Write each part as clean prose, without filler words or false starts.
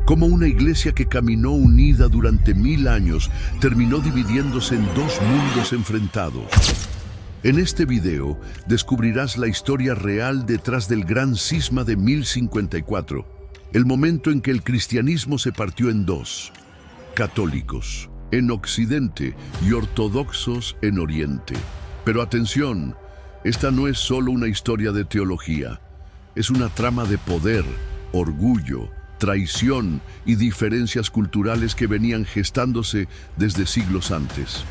Cómo una iglesia que caminó unida durante 1000 años terminó dividiéndose en dos mundos enfrentados. En este video descubrirás la historia real detrás del gran cisma de 1054, el momento en que el cristianismo se partió en dos: católicos en Occidente y ortodoxos en Oriente. Pero atención, esta no es solo una historia de teología, es una trama de poder, orgullo, traición y diferencias culturales que venían gestándose desde siglos antes.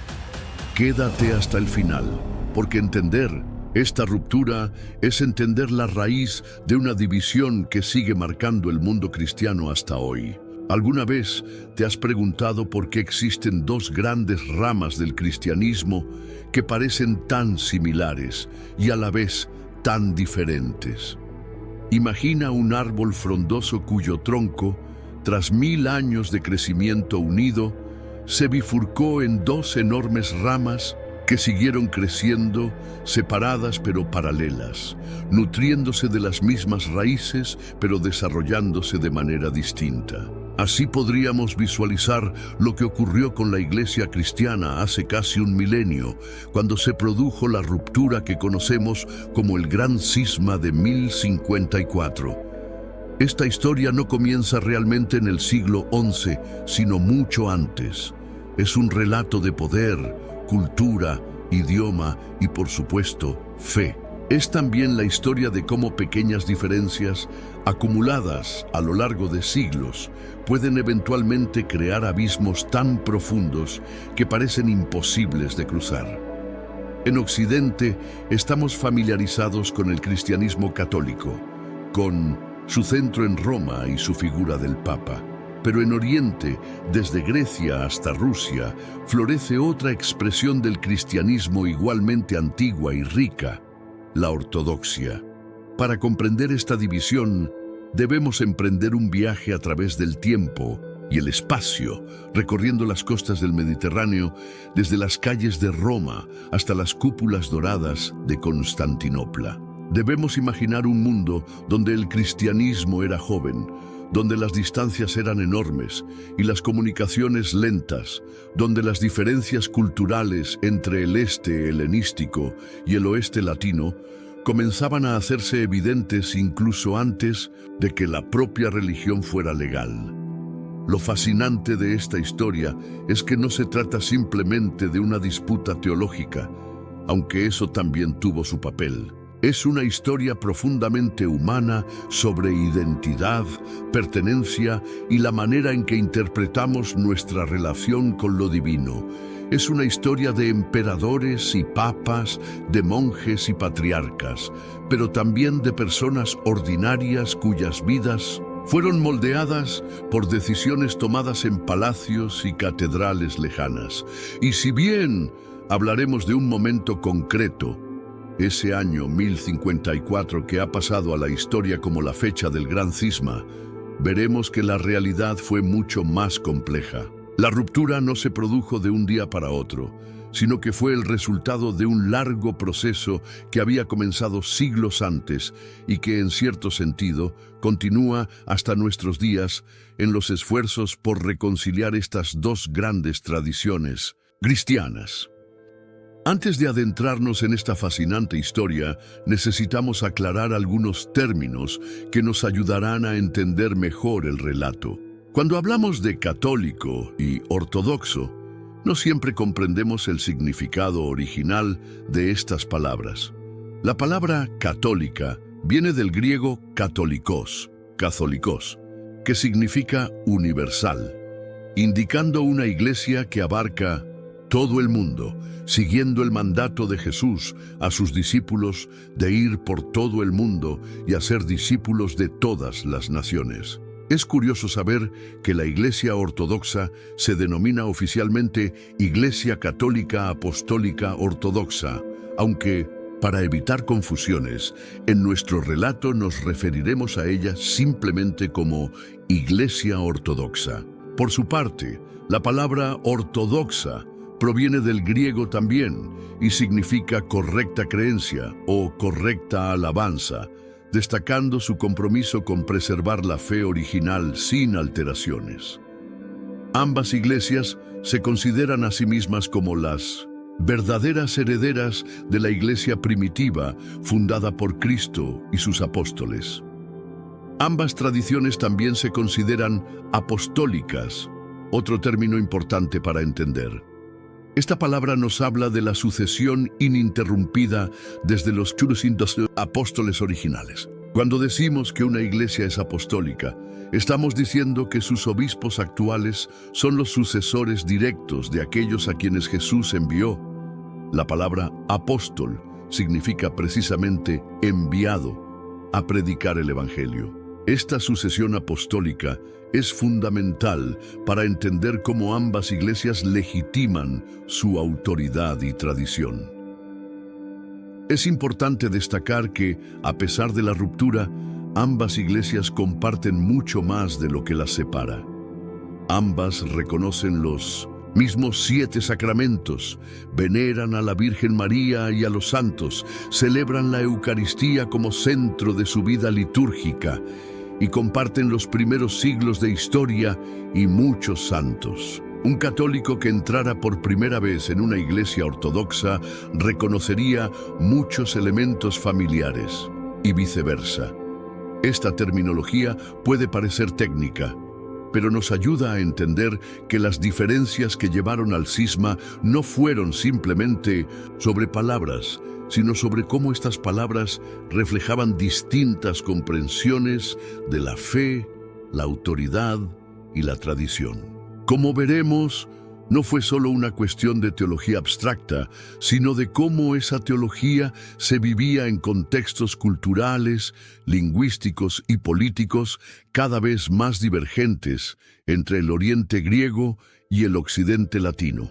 Quédate hasta el final, porque entender esta ruptura es entender la raíz de una división que sigue marcando el mundo cristiano hasta hoy. ¿Alguna vez te has preguntado por qué existen dos grandes ramas del cristianismo que parecen tan similares y a la vez tan diferentes? Imagina un árbol frondoso cuyo tronco, tras 1000 años de crecimiento unido, se bifurcó en dos enormes ramas que siguieron creciendo, separadas pero paralelas, nutriéndose de las mismas raíces pero desarrollándose de manera distinta. Así podríamos visualizar lo que ocurrió con la iglesia cristiana hace casi un milenio, cuando se produjo la ruptura que conocemos como el Gran Cisma de 1054. Esta historia no comienza realmente en el siglo XI, sino mucho antes. Es un relato de poder, cultura, idioma y, por supuesto, fe. Es también la historia de cómo pequeñas diferencias, acumuladas a lo largo de siglos, pueden eventualmente crear abismos tan profundos que parecen imposibles de cruzar. En Occidente estamos familiarizados con el cristianismo católico, con su centro en Roma y su figura del Papa. Pero en Oriente, desde Grecia hasta Rusia, florece otra expresión del cristianismo igualmente antigua y rica: la ortodoxia. Para comprender esta división, debemos emprender un viaje a través del tiempo y el espacio, recorriendo las costas del Mediterráneo, desde las calles de Roma hasta las cúpulas doradas de Constantinopla. Debemos imaginar un mundo donde el cristianismo era joven, donde las distancias eran enormes y las comunicaciones lentas, donde las diferencias culturales entre el este helenístico y el oeste latino comenzaban a hacerse evidentes incluso antes de que la propia religión fuera legal. Lo fascinante de esta historia es que no se trata simplemente de una disputa teológica, aunque eso también tuvo su papel. Es una historia profundamente humana sobre identidad, pertenencia y la manera en que interpretamos nuestra relación con lo divino. Es una historia de emperadores y papas, de monjes y patriarcas, pero también de personas ordinarias cuyas vidas fueron moldeadas por decisiones tomadas en palacios y catedrales lejanas. Y si bien hablaremos de un momento concreto, ese año 1054 que ha pasado a la historia como la fecha del Gran Cisma, veremos que la realidad fue mucho más compleja. La ruptura no se produjo de un día para otro, sino que fue el resultado de un largo proceso que había comenzado siglos antes y que, en cierto sentido, continúa hasta nuestros días en los esfuerzos por reconciliar estas dos grandes tradiciones cristianas. Antes de adentrarnos en esta fascinante historia, necesitamos aclarar algunos términos que nos ayudarán a entender mejor el relato. Cuando hablamos de católico y ortodoxo, no siempre comprendemos el significado original de estas palabras. La palabra católica viene del griego católicos, que significa universal, indicando una iglesia que abarca todo el mundo, siguiendo el mandato de Jesús a sus discípulos de ir por todo el mundo y hacer discípulos de todas las naciones. Es curioso saber que la Iglesia Ortodoxa se denomina oficialmente Iglesia Católica Apostólica Ortodoxa, aunque, para evitar confusiones, en nuestro relato nos referiremos a ella simplemente como Iglesia Ortodoxa. Por su parte, la palabra ortodoxa proviene del griego también y significa correcta creencia o correcta alabanza, destacando su compromiso con preservar la fe original sin alteraciones. Ambas iglesias se consideran a sí mismas como las verdaderas herederas de la iglesia primitiva fundada por Cristo y sus apóstoles. Ambas tradiciones también se consideran apostólicas, otro término importante para entender. Esta palabra nos habla de la sucesión ininterrumpida desde los apóstoles originales. Cuando decimos que una iglesia es apostólica, estamos diciendo que sus obispos actuales son los sucesores directos de aquellos a quienes Jesús envió. La palabra apóstol significa precisamente enviado a predicar el Evangelio. Esta sucesión apostólica es fundamental para entender cómo ambas iglesias legitiman su autoridad y tradición. Es importante destacar que, a pesar de la ruptura, ambas iglesias comparten mucho más de lo que las separa. Ambas reconocen los mismos 7 sacramentos, veneran a la Virgen María y a los santos, celebran la Eucaristía como centro de su vida litúrgica y comparten los primeros siglos de historia y muchos santos. Un católico que entrara por primera vez en una iglesia ortodoxa reconocería muchos elementos familiares y viceversa. Esta terminología puede parecer técnica, pero nos ayuda a entender que las diferencias que llevaron al cisma no fueron simplemente sobre palabras, sino sobre cómo estas palabras reflejaban distintas comprensiones de la fe, la autoridad y la tradición. Como veremos, no fue solo una cuestión de teología abstracta, sino de cómo esa teología se vivía en contextos culturales, lingüísticos y políticos cada vez más divergentes entre el Oriente griego y el Occidente latino.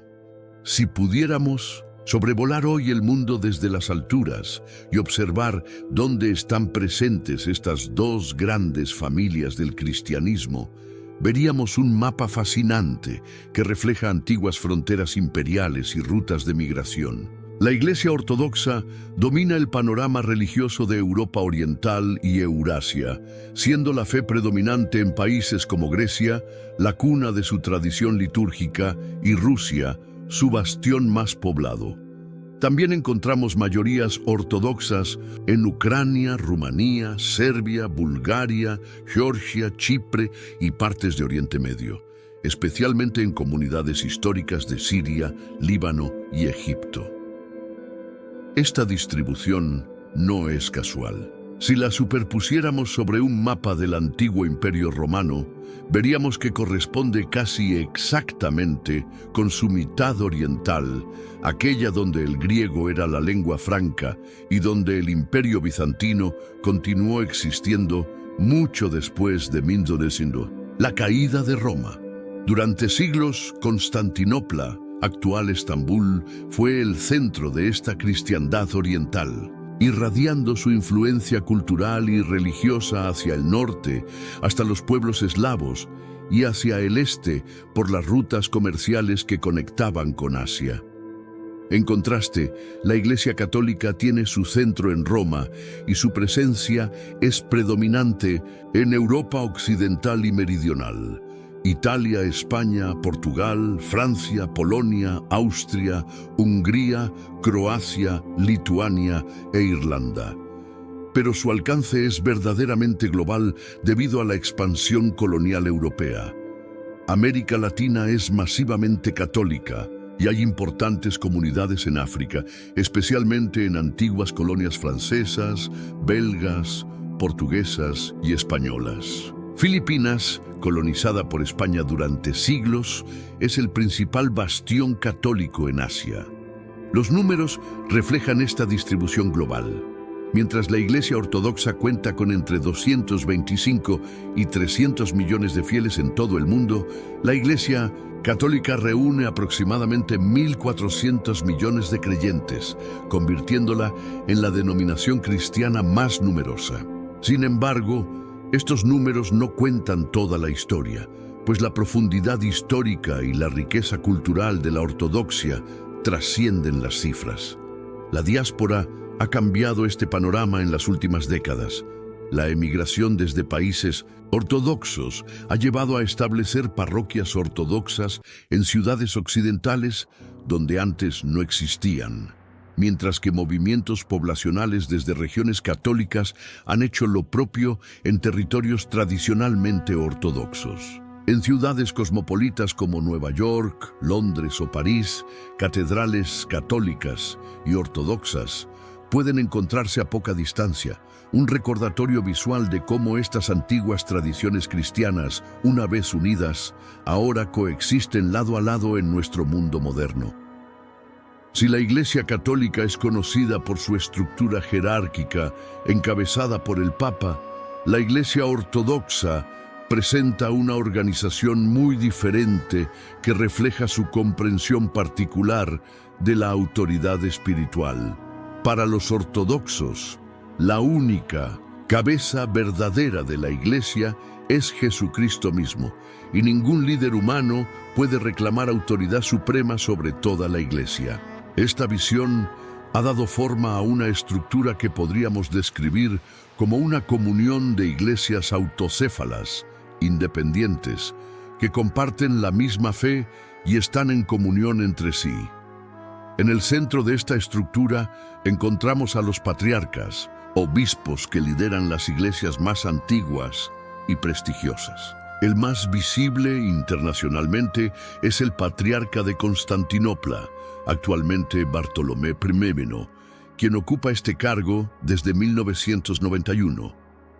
Si pudiéramos sobrevolar hoy el mundo desde las alturas y observar dónde están presentes estas dos grandes familias del cristianismo, veríamos un mapa fascinante que refleja antiguas fronteras imperiales y rutas de migración. La Iglesia Ortodoxa domina el panorama religioso de Europa Oriental y Eurasia, siendo la fe predominante en países como Grecia, la cuna de su tradición litúrgica, y Rusia, su bastión más poblado. También encontramos mayorías ortodoxas en Ucrania, Rumanía, Serbia, Bulgaria, Georgia, Chipre y partes de Oriente Medio, especialmente en comunidades históricas de Siria, Líbano y Egipto. Esta distribución no es casual. Si la superpusiéramos sobre un mapa del antiguo Imperio Romano, veríamos que corresponde casi exactamente con su mitad oriental, aquella donde el griego era la lengua franca y donde el Imperio Bizantino continuó existiendo mucho después de 1900, la caída de Roma. Durante siglos, Constantinopla, actual Estambul, fue el centro de esta cristiandad oriental, irradiando su influencia cultural y religiosa hacia el norte, hasta los pueblos eslavos, y hacia el este por las rutas comerciales que conectaban con Asia. En contraste, la Iglesia Católica tiene su centro en Roma y su presencia es predominante en Europa occidental y meridional. Italia, España, Portugal, Francia, Polonia, Austria, Hungría, Croacia, Lituania e Irlanda. Pero su alcance es verdaderamente global debido a la expansión colonial europea. América Latina es masivamente católica y hay importantes comunidades en África, especialmente en antiguas colonias francesas, belgas, portuguesas y españolas. Filipinas, colonizada por España durante siglos, es el principal bastión católico en Asia. Los números reflejan esta distribución global. Mientras la Iglesia Ortodoxa cuenta con entre 225 y 300 millones de fieles en todo el mundo, la Iglesia Católica reúne aproximadamente 1.400 millones de creyentes, convirtiéndola en la denominación cristiana más numerosa. Sin embargo, estos números no cuentan toda la historia, pues la profundidad histórica y la riqueza cultural de la ortodoxia trascienden las cifras. La diáspora ha cambiado este panorama en las últimas décadas, La emigración desde países ortodoxos ha llevado a establecer parroquias ortodoxas en ciudades occidentales donde antes no existían, mientras que movimientos poblacionales desde regiones católicas han hecho lo propio en territorios tradicionalmente ortodoxos. En ciudades cosmopolitas como Nueva York, Londres o París, catedrales católicas y ortodoxas pueden encontrarse a poca distancia, un recordatorio visual de cómo estas antiguas tradiciones cristianas, una vez unidas, ahora coexisten lado a lado en nuestro mundo moderno. Si la Iglesia Católica es conocida por su estructura jerárquica, encabezada por el Papa, la Iglesia Ortodoxa presenta una organización muy diferente que refleja su comprensión particular de la autoridad espiritual. Para los ortodoxos, la única cabeza verdadera de la Iglesia es Jesucristo mismo, y ningún líder humano puede reclamar autoridad suprema sobre toda la Iglesia. Esta visión ha dado forma a una estructura que podríamos describir como una comunión de iglesias autocéfalas, independientes, que comparten la misma fe y están en comunión entre sí. En el centro de esta estructura encontramos a los patriarcas, obispos que lideran las iglesias más antiguas y prestigiosas. El más visible internacionalmente es el patriarca de Constantinopla, actualmente Bartolomé I, quien ocupa este cargo desde 1991.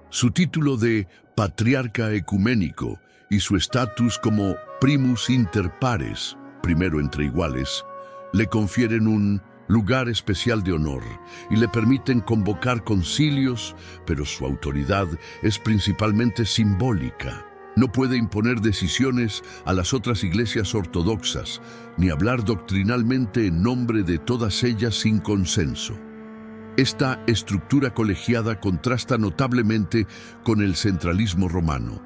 Su título de patriarca ecuménico y su estatus como primus inter pares, primero entre iguales, le confieren un lugar especial de honor y le permiten convocar concilios, pero su autoridad es principalmente simbólica. No puede imponer decisiones a las otras iglesias ortodoxas, ni hablar doctrinalmente en nombre de todas ellas sin consenso. Esta estructura colegiada contrasta notablemente con el centralismo romano.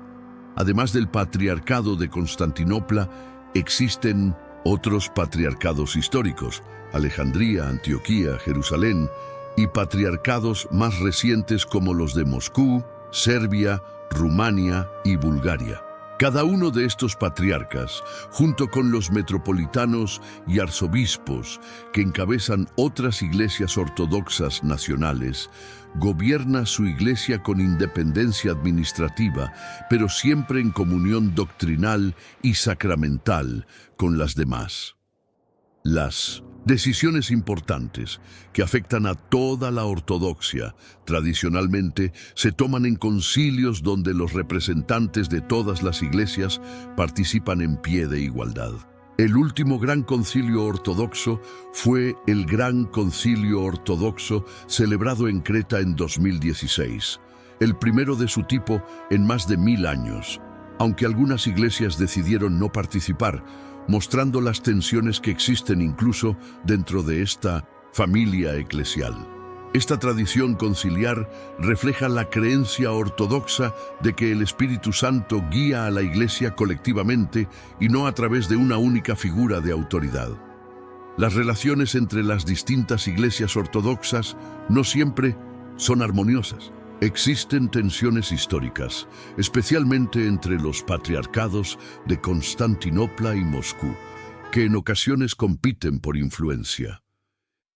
Además del patriarcado de Constantinopla, existen otros patriarcados históricos, Alejandría, Antioquía, Jerusalén, y patriarcados más recientes como los de Moscú, Serbia, Rumania y Bulgaria. Cada uno de estos patriarcas, junto con los metropolitanos y arzobispos que encabezan otras iglesias ortodoxas nacionales, gobierna su iglesia con independencia administrativa, pero siempre en comunión doctrinal y sacramental con las demás. Las decisiones importantes que afectan a toda la ortodoxia tradicionalmente se toman en concilios donde los representantes de todas las iglesias participan en pie de igualdad. El último gran concilio ortodoxo fue el Gran Concilio Ortodoxo celebrado en Creta en 2016, el primero de su tipo en más de 1000 años, aunque algunas iglesias decidieron no participar, mostrando las tensiones que existen incluso dentro de esta familia eclesial. Esta tradición conciliar refleja la creencia ortodoxa de que el Espíritu Santo guía a la Iglesia colectivamente y no a través de una única figura de autoridad. Las relaciones entre las distintas iglesias ortodoxas no siempre son armoniosas. Existen tensiones históricas, especialmente entre los patriarcados de Constantinopla y Moscú, que en ocasiones compiten por influencia.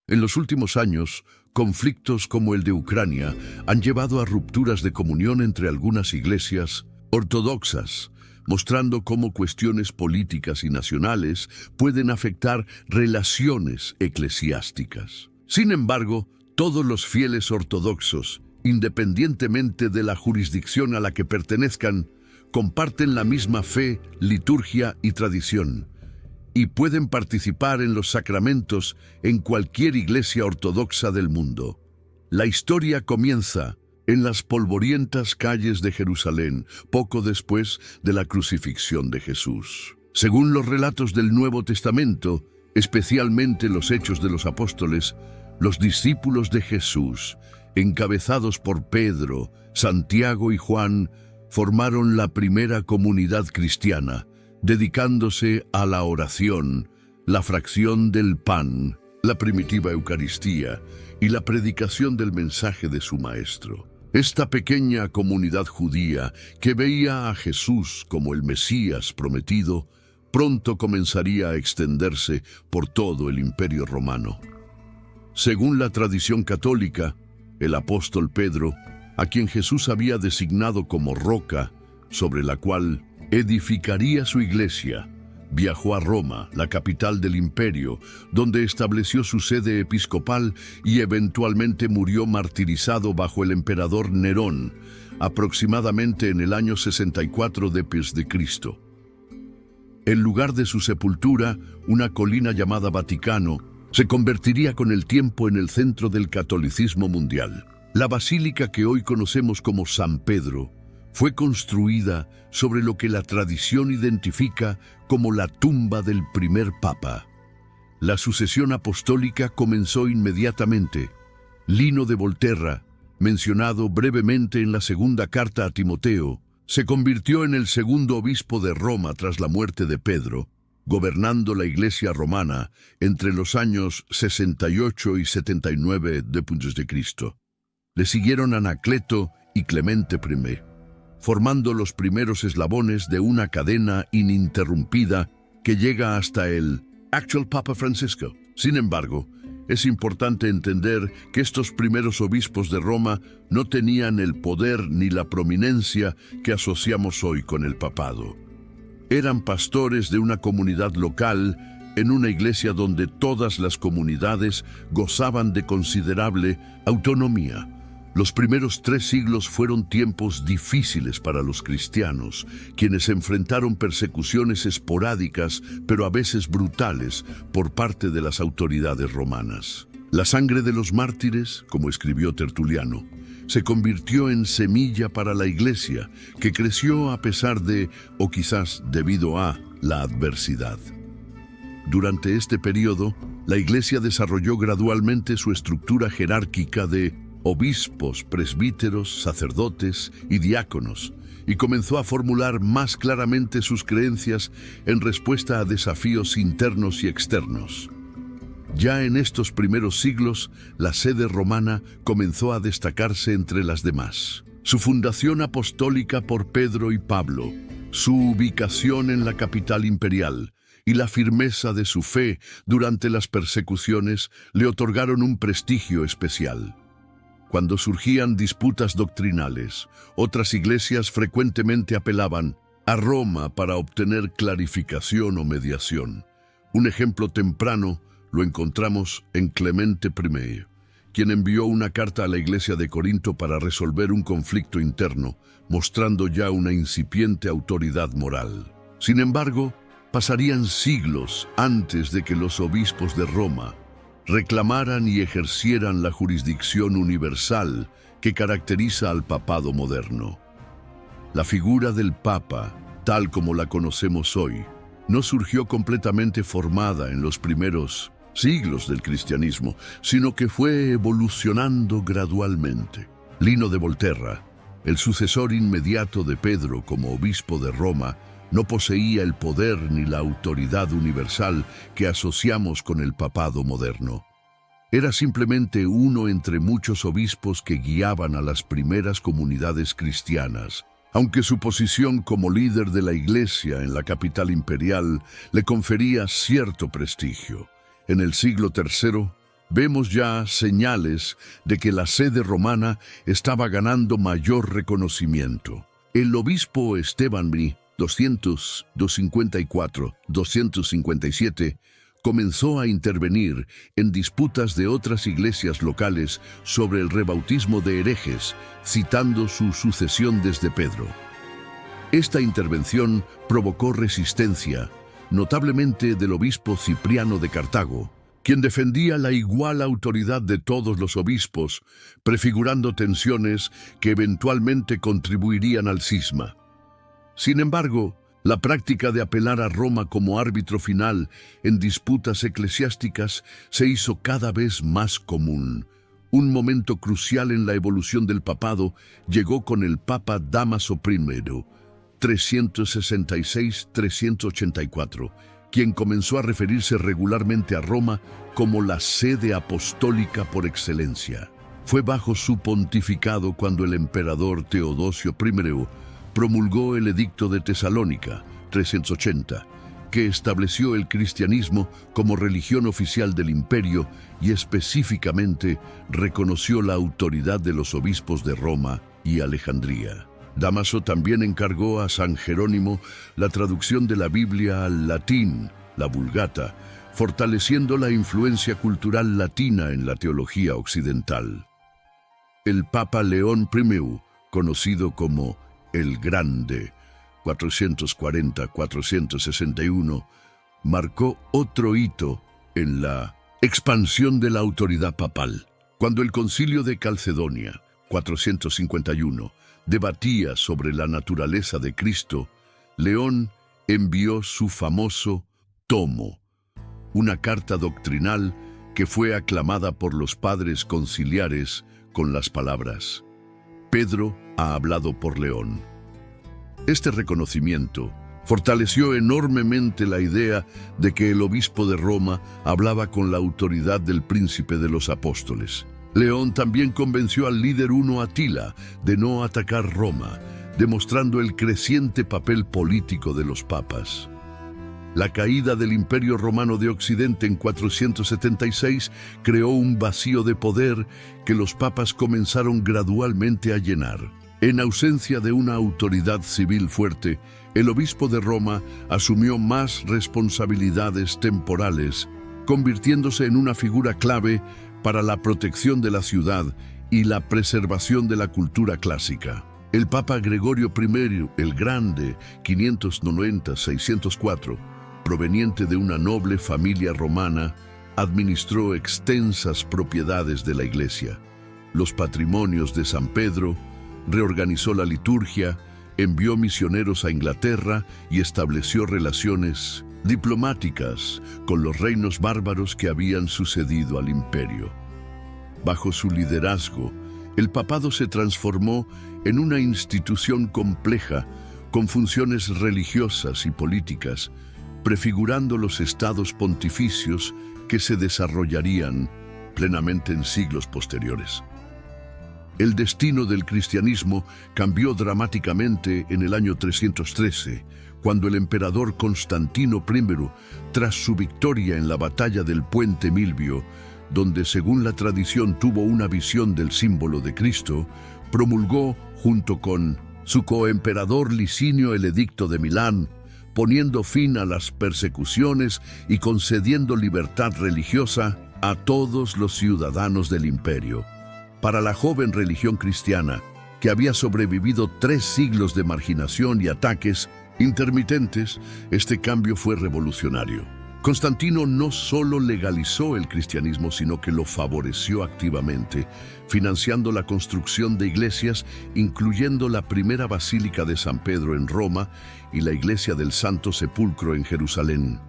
En los últimos años, conflictos como el de Ucrania han llevado a rupturas de comunión entre algunas iglesias ortodoxas, mostrando cómo cuestiones políticas y nacionales pueden afectar relaciones eclesiásticas. Sin embargo, todos los fieles ortodoxos, independientemente de la jurisdicción a la que pertenezcan, comparten la misma fe, liturgia y tradición, y pueden participar en los sacramentos en cualquier iglesia ortodoxa del mundo. La historia comienza en las polvorientas calles de Jerusalén, poco después de la crucifixión de Jesús. Según los relatos del Nuevo Testamento, especialmente los Hechos de los Apóstoles, los discípulos de Jesús, encabezados por Pedro, Santiago y Juan, formaron la primera comunidad cristiana, dedicándose a la oración, la fracción del pan, la primitiva Eucaristía y la predicación del mensaje de su Maestro. Esta pequeña comunidad judía que veía a Jesús como el Mesías prometido, pronto comenzaría a extenderse por todo el Imperio Romano. Según la tradición católica, el apóstol Pedro, a quien Jesús había designado como roca sobre la cual edificaría su iglesia, viajó a Roma, la capital del imperio, donde estableció su sede episcopal y eventualmente murió martirizado bajo el emperador Nerón, aproximadamente en el año 64 d.C. El lugar de su sepultura, una colina llamada Vaticano, se convertiría con el tiempo en el centro del catolicismo mundial. La basílica que hoy conocemos como San Pedro fue construida sobre lo que la tradición identifica como la tumba del primer papa. La sucesión apostólica comenzó inmediatamente. Lino de Volterra, mencionado brevemente en la segunda carta a Timoteo, se convirtió en el segundo obispo de Roma tras la muerte de Pedro, gobernando la Iglesia romana entre los años 68 y 79 d.C. Le siguieron Anacleto y Clemente I, formando los primeros eslabones de una cadena ininterrumpida que llega hasta el actual Papa Francisco. Sin embargo, es importante entender que estos primeros obispos de Roma no tenían el poder ni la prominencia que asociamos hoy con el papado. Eran pastores de una comunidad local en una iglesia donde todas las comunidades gozaban de considerable autonomía. Los primeros 3 siglos fueron tiempos difíciles para los cristianos, quienes enfrentaron persecuciones esporádicas, pero a veces brutales, por parte de las autoridades romanas. La sangre de los mártires, como escribió Tertuliano, se convirtió en semilla para la iglesia, que creció a pesar de, o quizás debido a, la adversidad. Durante este periodo, la iglesia desarrolló gradualmente su estructura jerárquica de obispos, presbíteros, sacerdotes y diáconos, y comenzó a formular más claramente sus creencias en respuesta a desafíos internos y externos. Ya en estos primeros siglos, la sede romana comenzó a destacarse entre las demás. Su fundación apostólica por Pedro y Pablo, su ubicación en la capital imperial y la firmeza de su fe durante las persecuciones le otorgaron un prestigio especial. Cuando surgían disputas doctrinales, otras iglesias frecuentemente apelaban a Roma para obtener clarificación o mediación. Un ejemplo temprano lo encontramos en Clemente I, quien envió una carta a la iglesia de Corinto para resolver un conflicto interno, mostrando ya una incipiente autoridad moral. Sin embargo, pasarían siglos antes de que los obispos de Roma reclamaran y ejercieran la jurisdicción universal que caracteriza al papado moderno. La figura del Papa, tal como la conocemos hoy, no surgió completamente formada en los primeros siglos del cristianismo, sino que fue evolucionando gradualmente. Lino de Volterra, el sucesor inmediato de Pedro como obispo de Roma, no poseía el poder ni la autoridad universal que asociamos con el papado moderno. Era simplemente uno entre muchos obispos que guiaban a las primeras comunidades cristianas, aunque su posición como líder de la iglesia en la capital imperial le confería cierto prestigio. En el siglo III, vemos ya señales de que la sede romana estaba ganando mayor reconocimiento. El obispo Esteban I, 254-257, comenzó a intervenir en disputas de otras iglesias locales sobre el rebautismo de herejes, citando su sucesión desde Pedro. Esta intervención provocó resistencia, notablemente del obispo Cipriano de Cartago, quien defendía la igual autoridad de todos los obispos, prefigurando tensiones que eventualmente contribuirían al cisma. Sin embargo, la práctica de apelar a Roma como árbitro final en disputas eclesiásticas se hizo cada vez más común. Un momento crucial en la evolución del papado llegó con el Papa Dámaso I, 366-384, quien comenzó a referirse regularmente a Roma como la sede apostólica por excelencia. Fue bajo su pontificado cuando el emperador Teodosio I promulgó el Edicto de Tesalónica, 380, que estableció el cristianismo como religión oficial del imperio y específicamente reconoció la autoridad de los obispos de Roma y Alejandría. Dámaso también encargó a San Jerónimo la traducción de la Biblia al latín, la Vulgata, fortaleciendo la influencia cultural latina en la teología occidental. El Papa León I, conocido como el Grande, 440-461, marcó otro hito en la expansión de la autoridad papal. Cuando el Concilio de Calcedonia, 451, debatía sobre la naturaleza de Cristo, León envió su famoso Tomo, una carta doctrinal que fue aclamada por los padres conciliares con las palabras: Pedro ha hablado por León. Este reconocimiento fortaleció enormemente la idea de que el obispo de Roma hablaba con la autoridad del príncipe de los apóstoles. León también convenció al líder huno Atila de no atacar Roma, demostrando el creciente papel político de los papas. La caída del Imperio Romano de Occidente en 476 creó un vacío de poder que los papas comenzaron gradualmente a llenar. En ausencia de una autoridad civil fuerte, el obispo de Roma asumió más responsabilidades temporales, convirtiéndose en una figura clave para la protección de la ciudad y la preservación de la cultura clásica. El Papa Gregorio I el Grande, 590-604, proveniente de una noble familia romana, administró extensas propiedades de la Iglesia, los patrimonios de San Pedro, reorganizó la liturgia, envió misioneros a Inglaterra y estableció relaciones diplomáticas con los reinos bárbaros que habían sucedido al imperio. Bajo su liderazgo, el papado se transformó en una institución compleja con funciones religiosas y políticas, prefigurando los estados pontificios que se desarrollarían plenamente en siglos posteriores. El destino del cristianismo cambió dramáticamente en el año 313, cuando el emperador Constantino I, tras su victoria en la batalla del Puente Milvio, donde según la tradición tuvo una visión del símbolo de Cristo, promulgó junto con su coemperador Licinio el Edicto de Milán, poniendo fin a las persecuciones y concediendo libertad religiosa a todos los ciudadanos del imperio. Para la joven religión cristiana, que había sobrevivido 3 siglos de marginación y ataques intermitentes, este cambio fue revolucionario. Constantino no solo legalizó el cristianismo, sino que lo favoreció activamente, financiando la construcción de iglesias, incluyendo la primera Basílica de San Pedro en Roma y la Iglesia del Santo Sepulcro en Jerusalén.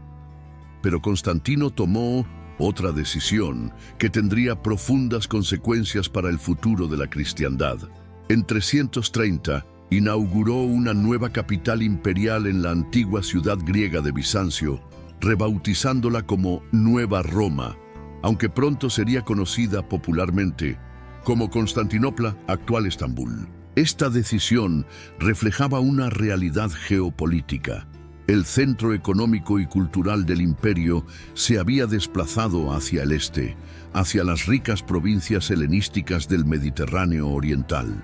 Pero Constantino tomó otra decisión que tendría profundas consecuencias para el futuro de la cristiandad. En 330, inauguró una nueva capital imperial en la antigua ciudad griega de Bizancio, rebautizándola como Nueva Roma, aunque pronto sería conocida popularmente como Constantinopla, actual Estambul. Esta decisión reflejaba una realidad geopolítica. El centro económico y cultural del imperio se había desplazado hacia el este, hacia las ricas provincias helenísticas del Mediterráneo oriental.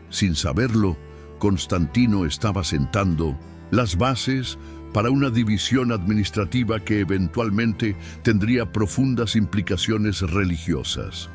Sin saberlo, Constantino estaba sentando las bases para una división administrativa que eventualmente tendría profundas implicaciones religiosas.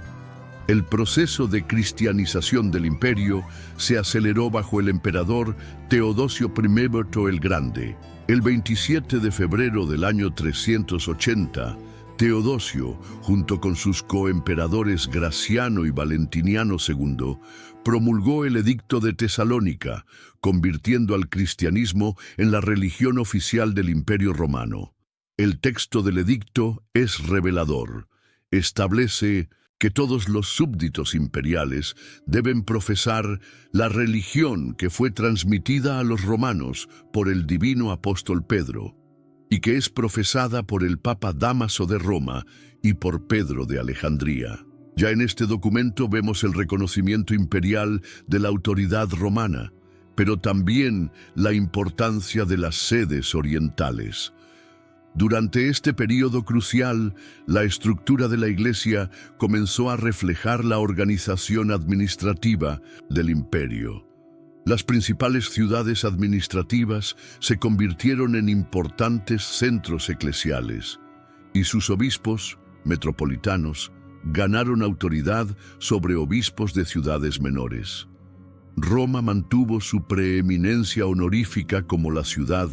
El proceso de cristianización del imperio se aceleró bajo el emperador Teodosio I el Grande. El 27 de febrero del año 380, Teodosio, junto con sus coemperadores Graciano y Valentiniano II, promulgó el Edicto de Tesalónica, convirtiendo al cristianismo en la religión oficial del Imperio Romano. El texto del edicto es revelador. Establece que todos los súbditos imperiales deben profesar la religión que fue transmitida a los romanos por el divino apóstol Pedro, y que es profesada por el Papa Dámaso de Roma y por Pedro de Alejandría. Ya en este documento vemos el reconocimiento imperial de la autoridad romana, pero también la importancia de las sedes orientales. Durante este período crucial, la estructura de la Iglesia comenzó a reflejar la organización administrativa del imperio. Las principales ciudades administrativas se convirtieron en importantes centros eclesiales, y sus obispos, metropolitanos, ganaron autoridad sobre obispos de ciudades menores. Roma mantuvo su preeminencia honorífica como la ciudad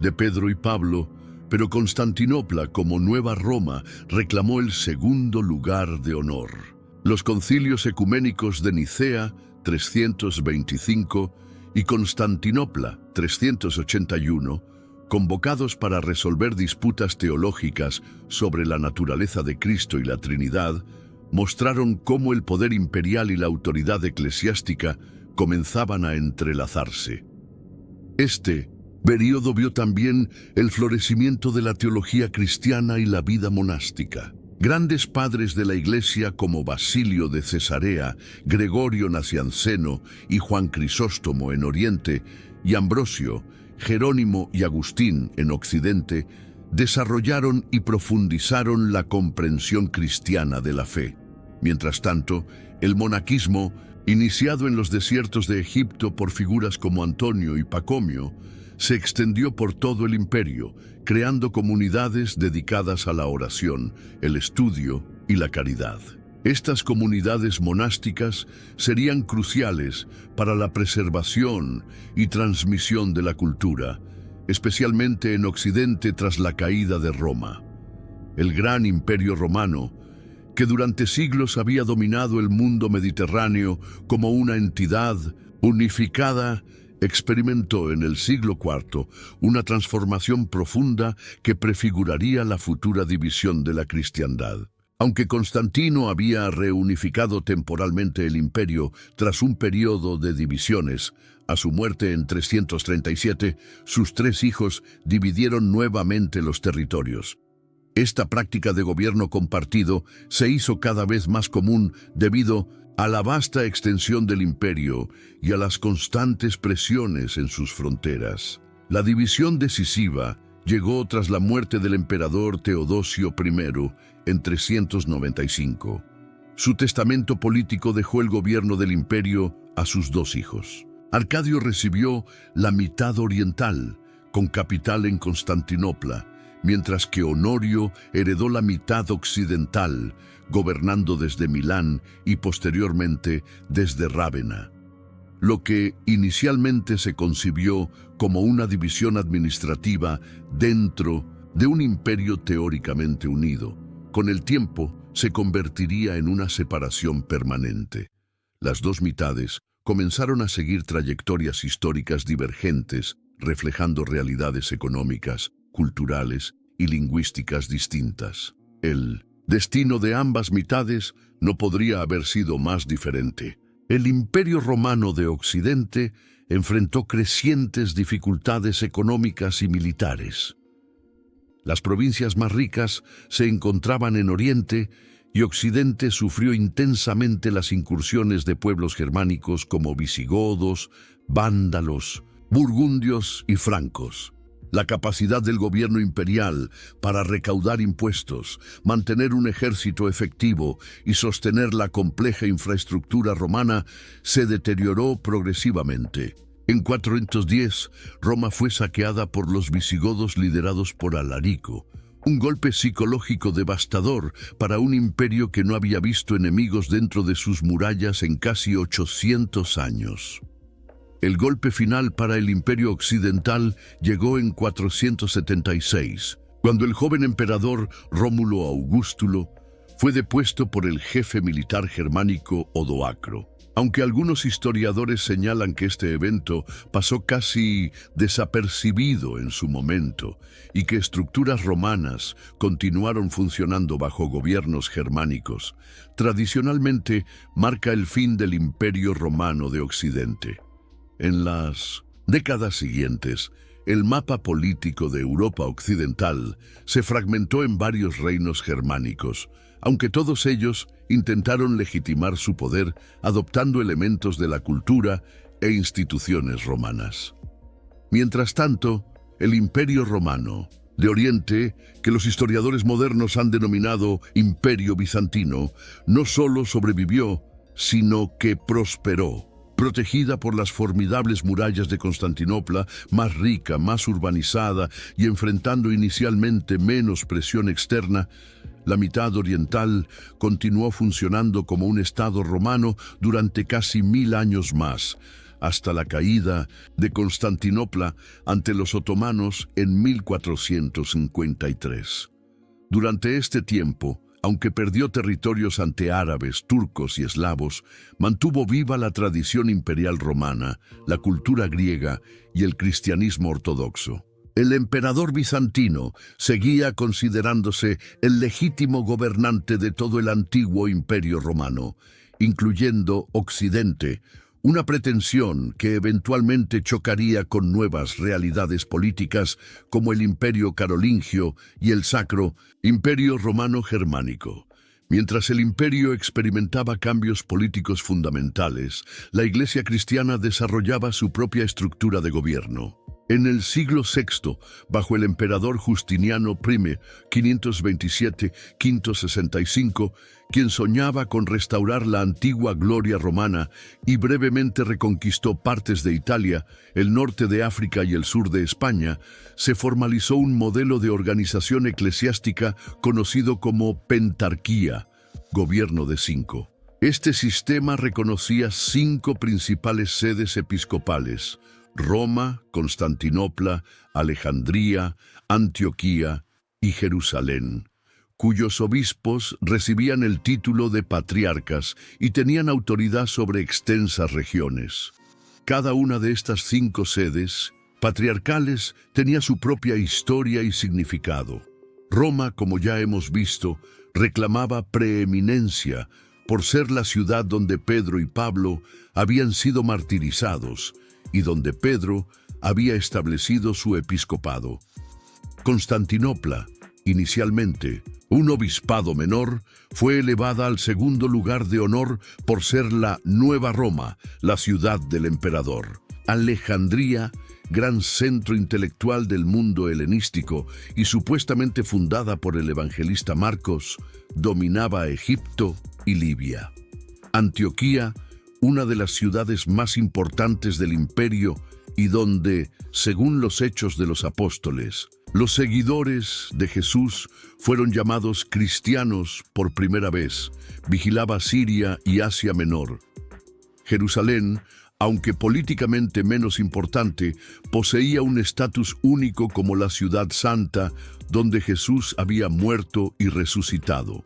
de Pedro y Pablo, pero Constantinopla, como Nueva Roma, reclamó el segundo lugar de honor. Los concilios ecuménicos de Nicea, 325, y Constantinopla, 381, convocados para resolver disputas teológicas sobre la naturaleza de Cristo y la Trinidad, mostraron cómo el poder imperial y la autoridad eclesiástica comenzaban a entrelazarse. Este período vio también el florecimiento de la teología cristiana y la vida monástica. Grandes padres de la Iglesia como Basilio de Cesarea, Gregorio Nacianceno y Juan Crisóstomo en Oriente, y Ambrosio, Jerónimo y Agustín en Occidente, desarrollaron y profundizaron la comprensión cristiana de la fe. Mientras tanto, el monaquismo, iniciado en los desiertos de Egipto por figuras como Antonio y Pacomio, se extendió por todo el imperio, creando comunidades dedicadas a la oración, el estudio y la caridad. Estas comunidades monásticas serían cruciales para la preservación y transmisión de la cultura, especialmente en Occidente tras la caída de Roma. El gran imperio romano, que durante siglos había dominado el mundo mediterráneo como una entidad unificada, experimentó en el siglo IV una transformación profunda que prefiguraría la futura división de la cristiandad. Aunque Constantino había reunificado temporalmente el imperio tras un periodo de divisiones, a su muerte en 337, sus tres hijos dividieron nuevamente los territorios. Esta práctica de gobierno compartido se hizo cada vez más común debido a la vasta extensión del imperio y a las constantes presiones en sus fronteras. La división decisiva llegó tras la muerte del emperador Teodosio I en 395. Su testamento político dejó el gobierno del imperio a sus dos hijos. Arcadio recibió la mitad oriental, con capital en Constantinopla, mientras que Honorio heredó la mitad occidental, gobernando desde Milán y posteriormente desde Rávena. Lo que inicialmente se concibió como una división administrativa dentro de un imperio teóricamente unido, con el tiempo se convertiría en una separación permanente. Las dos mitades comenzaron a seguir trayectorias históricas divergentes, reflejando realidades económicas, culturales y lingüísticas distintas. El destino de ambas mitades no podría haber sido más diferente. El Imperio Romano de Occidente enfrentó crecientes dificultades económicas y militares. Las provincias más ricas se encontraban en Oriente y Occidente sufrió intensamente las incursiones de pueblos germánicos como visigodos, vándalos, burgundios y francos. La capacidad del gobierno imperial para recaudar impuestos, mantener un ejército efectivo y sostener la compleja infraestructura romana se deterioró progresivamente. En 410, Roma fue saqueada por los visigodos liderados por Alarico, un golpe psicológico devastador para un imperio que no había visto enemigos dentro de sus murallas en casi 800 años. El golpe final para el Imperio Occidental llegó en 476, cuando el joven emperador Rómulo Augustulo fue depuesto por el jefe militar germánico Odoacro. Aunque algunos historiadores señalan que este evento pasó casi desapercibido en su momento y que estructuras romanas continuaron funcionando bajo gobiernos germánicos, tradicionalmente marca el fin del Imperio Romano de Occidente. En las décadas siguientes, el mapa político de Europa Occidental se fragmentó en varios reinos germánicos, aunque todos ellos intentaron legitimar su poder adoptando elementos de la cultura e instituciones romanas. Mientras tanto, el Imperio Romano de Oriente, que los historiadores modernos han denominado Imperio Bizantino, no solo sobrevivió, sino que prosperó. Protegida por las formidables murallas de Constantinopla, más rica, más urbanizada y enfrentando inicialmente menos presión externa, la mitad oriental continuó funcionando como un estado romano durante casi 1000 años más, hasta la caída de Constantinopla ante los otomanos en 1453. Durante este tiempo, aunque perdió territorios ante árabes, turcos y eslavos, mantuvo viva la tradición imperial romana, la cultura griega y el cristianismo ortodoxo. El emperador bizantino seguía considerándose el legítimo gobernante de todo el antiguo imperio romano, incluyendo Occidente, una pretensión que eventualmente chocaría con nuevas realidades políticas como el Imperio Carolingio y el Sacro Imperio Romano Germánico. Mientras el imperio experimentaba cambios políticos fundamentales, la Iglesia cristiana desarrollaba su propia estructura de gobierno. En el siglo VI, bajo el emperador Justiniano I, 527-565, quien soñaba con restaurar la antigua gloria romana y brevemente reconquistó partes de Italia, el norte de África y el sur de España, se formalizó un modelo de organización eclesiástica conocido como pentarquía, gobierno de 5. Este sistema reconocía 5 principales sedes episcopales: Roma, Constantinopla, Alejandría, Antioquía y Jerusalén, cuyos obispos recibían el título de patriarcas y tenían autoridad sobre extensas regiones. Cada una de estas 5 sedes patriarcales tenía su propia historia y significado. Roma, como ya hemos visto, reclamaba preeminencia por ser la ciudad donde Pedro y Pablo habían sido martirizados y donde Pedro había establecido su episcopado. Constantinopla, inicialmente un obispado menor, fue elevada al segundo lugar de honor por ser la Nueva Roma, la ciudad del emperador. Alejandría, gran centro intelectual del mundo helenístico y supuestamente fundada por el evangelista Marcos, dominaba Egipto y Libia. Antioquía, una de las ciudades más importantes del imperio y donde, según los Hechos de los Apóstoles, los seguidores de Jesús fueron llamados cristianos por primera vez, vigilaba Siria y Asia Menor. Jerusalén, aunque políticamente menos importante, poseía un estatus único como la ciudad santa donde Jesús había muerto y resucitado.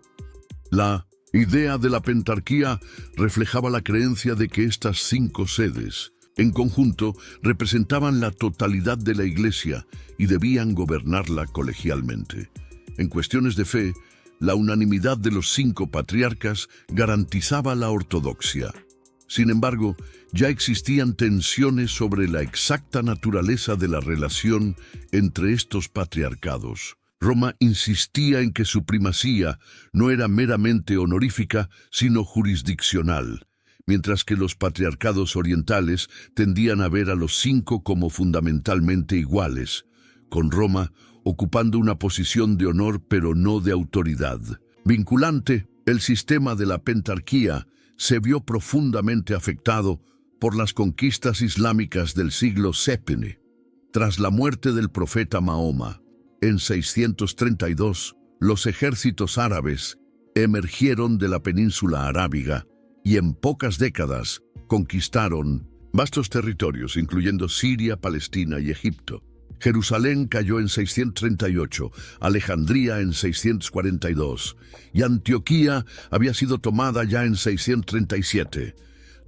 La idea de la pentarquía reflejaba la creencia de que estas 5 sedes, en conjunto, representaban la totalidad de la Iglesia y debían gobernarla colegialmente. En cuestiones de fe, la unanimidad de los 5 patriarcas garantizaba la ortodoxia. Sin embargo, ya existían tensiones sobre la exacta naturaleza de la relación entre estos patriarcados. Roma insistía en que su primacía no era meramente honorífica, sino jurisdiccional, mientras que los patriarcados orientales tendían a ver a los 5 como fundamentalmente iguales, con Roma ocupando una posición de honor pero no de autoridad. Vinculante, el sistema de la pentarquía se vio profundamente afectado por las conquistas islámicas del siglo VII. Tras la muerte del profeta Mahoma, en 632, los ejércitos árabes emergieron de la península arábiga y en pocas décadas conquistaron vastos territorios, incluyendo Siria, Palestina y Egipto. Jerusalén cayó en 638, Alejandría en 642 y Antioquía había sido tomada ya en 637.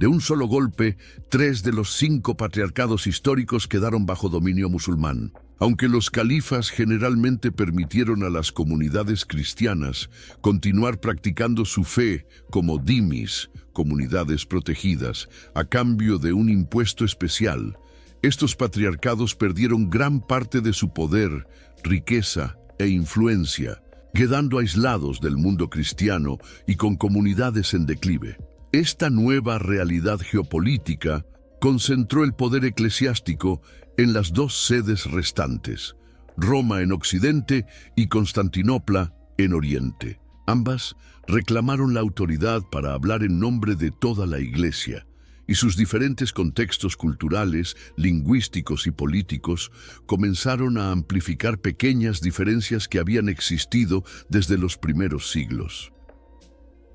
De un solo golpe, 3 de los 5 patriarcados históricos quedaron bajo dominio musulmán. Aunque los califas generalmente permitieron a las comunidades cristianas continuar practicando su fe como dhimis, comunidades protegidas, a cambio de un impuesto especial, estos patriarcados perdieron gran parte de su poder, riqueza e influencia. quedando aislados del mundo cristiano y con comunidades en declive. Esta nueva realidad geopolítica concentró el poder eclesiástico en las dos sedes restantes, Roma en Occidente y Constantinopla en Oriente. Ambas reclamaron la autoridad para hablar en nombre de toda la Iglesia, y sus diferentes contextos culturales, lingüísticos y políticos comenzaron a amplificar pequeñas diferencias que habían existido desde los primeros siglos.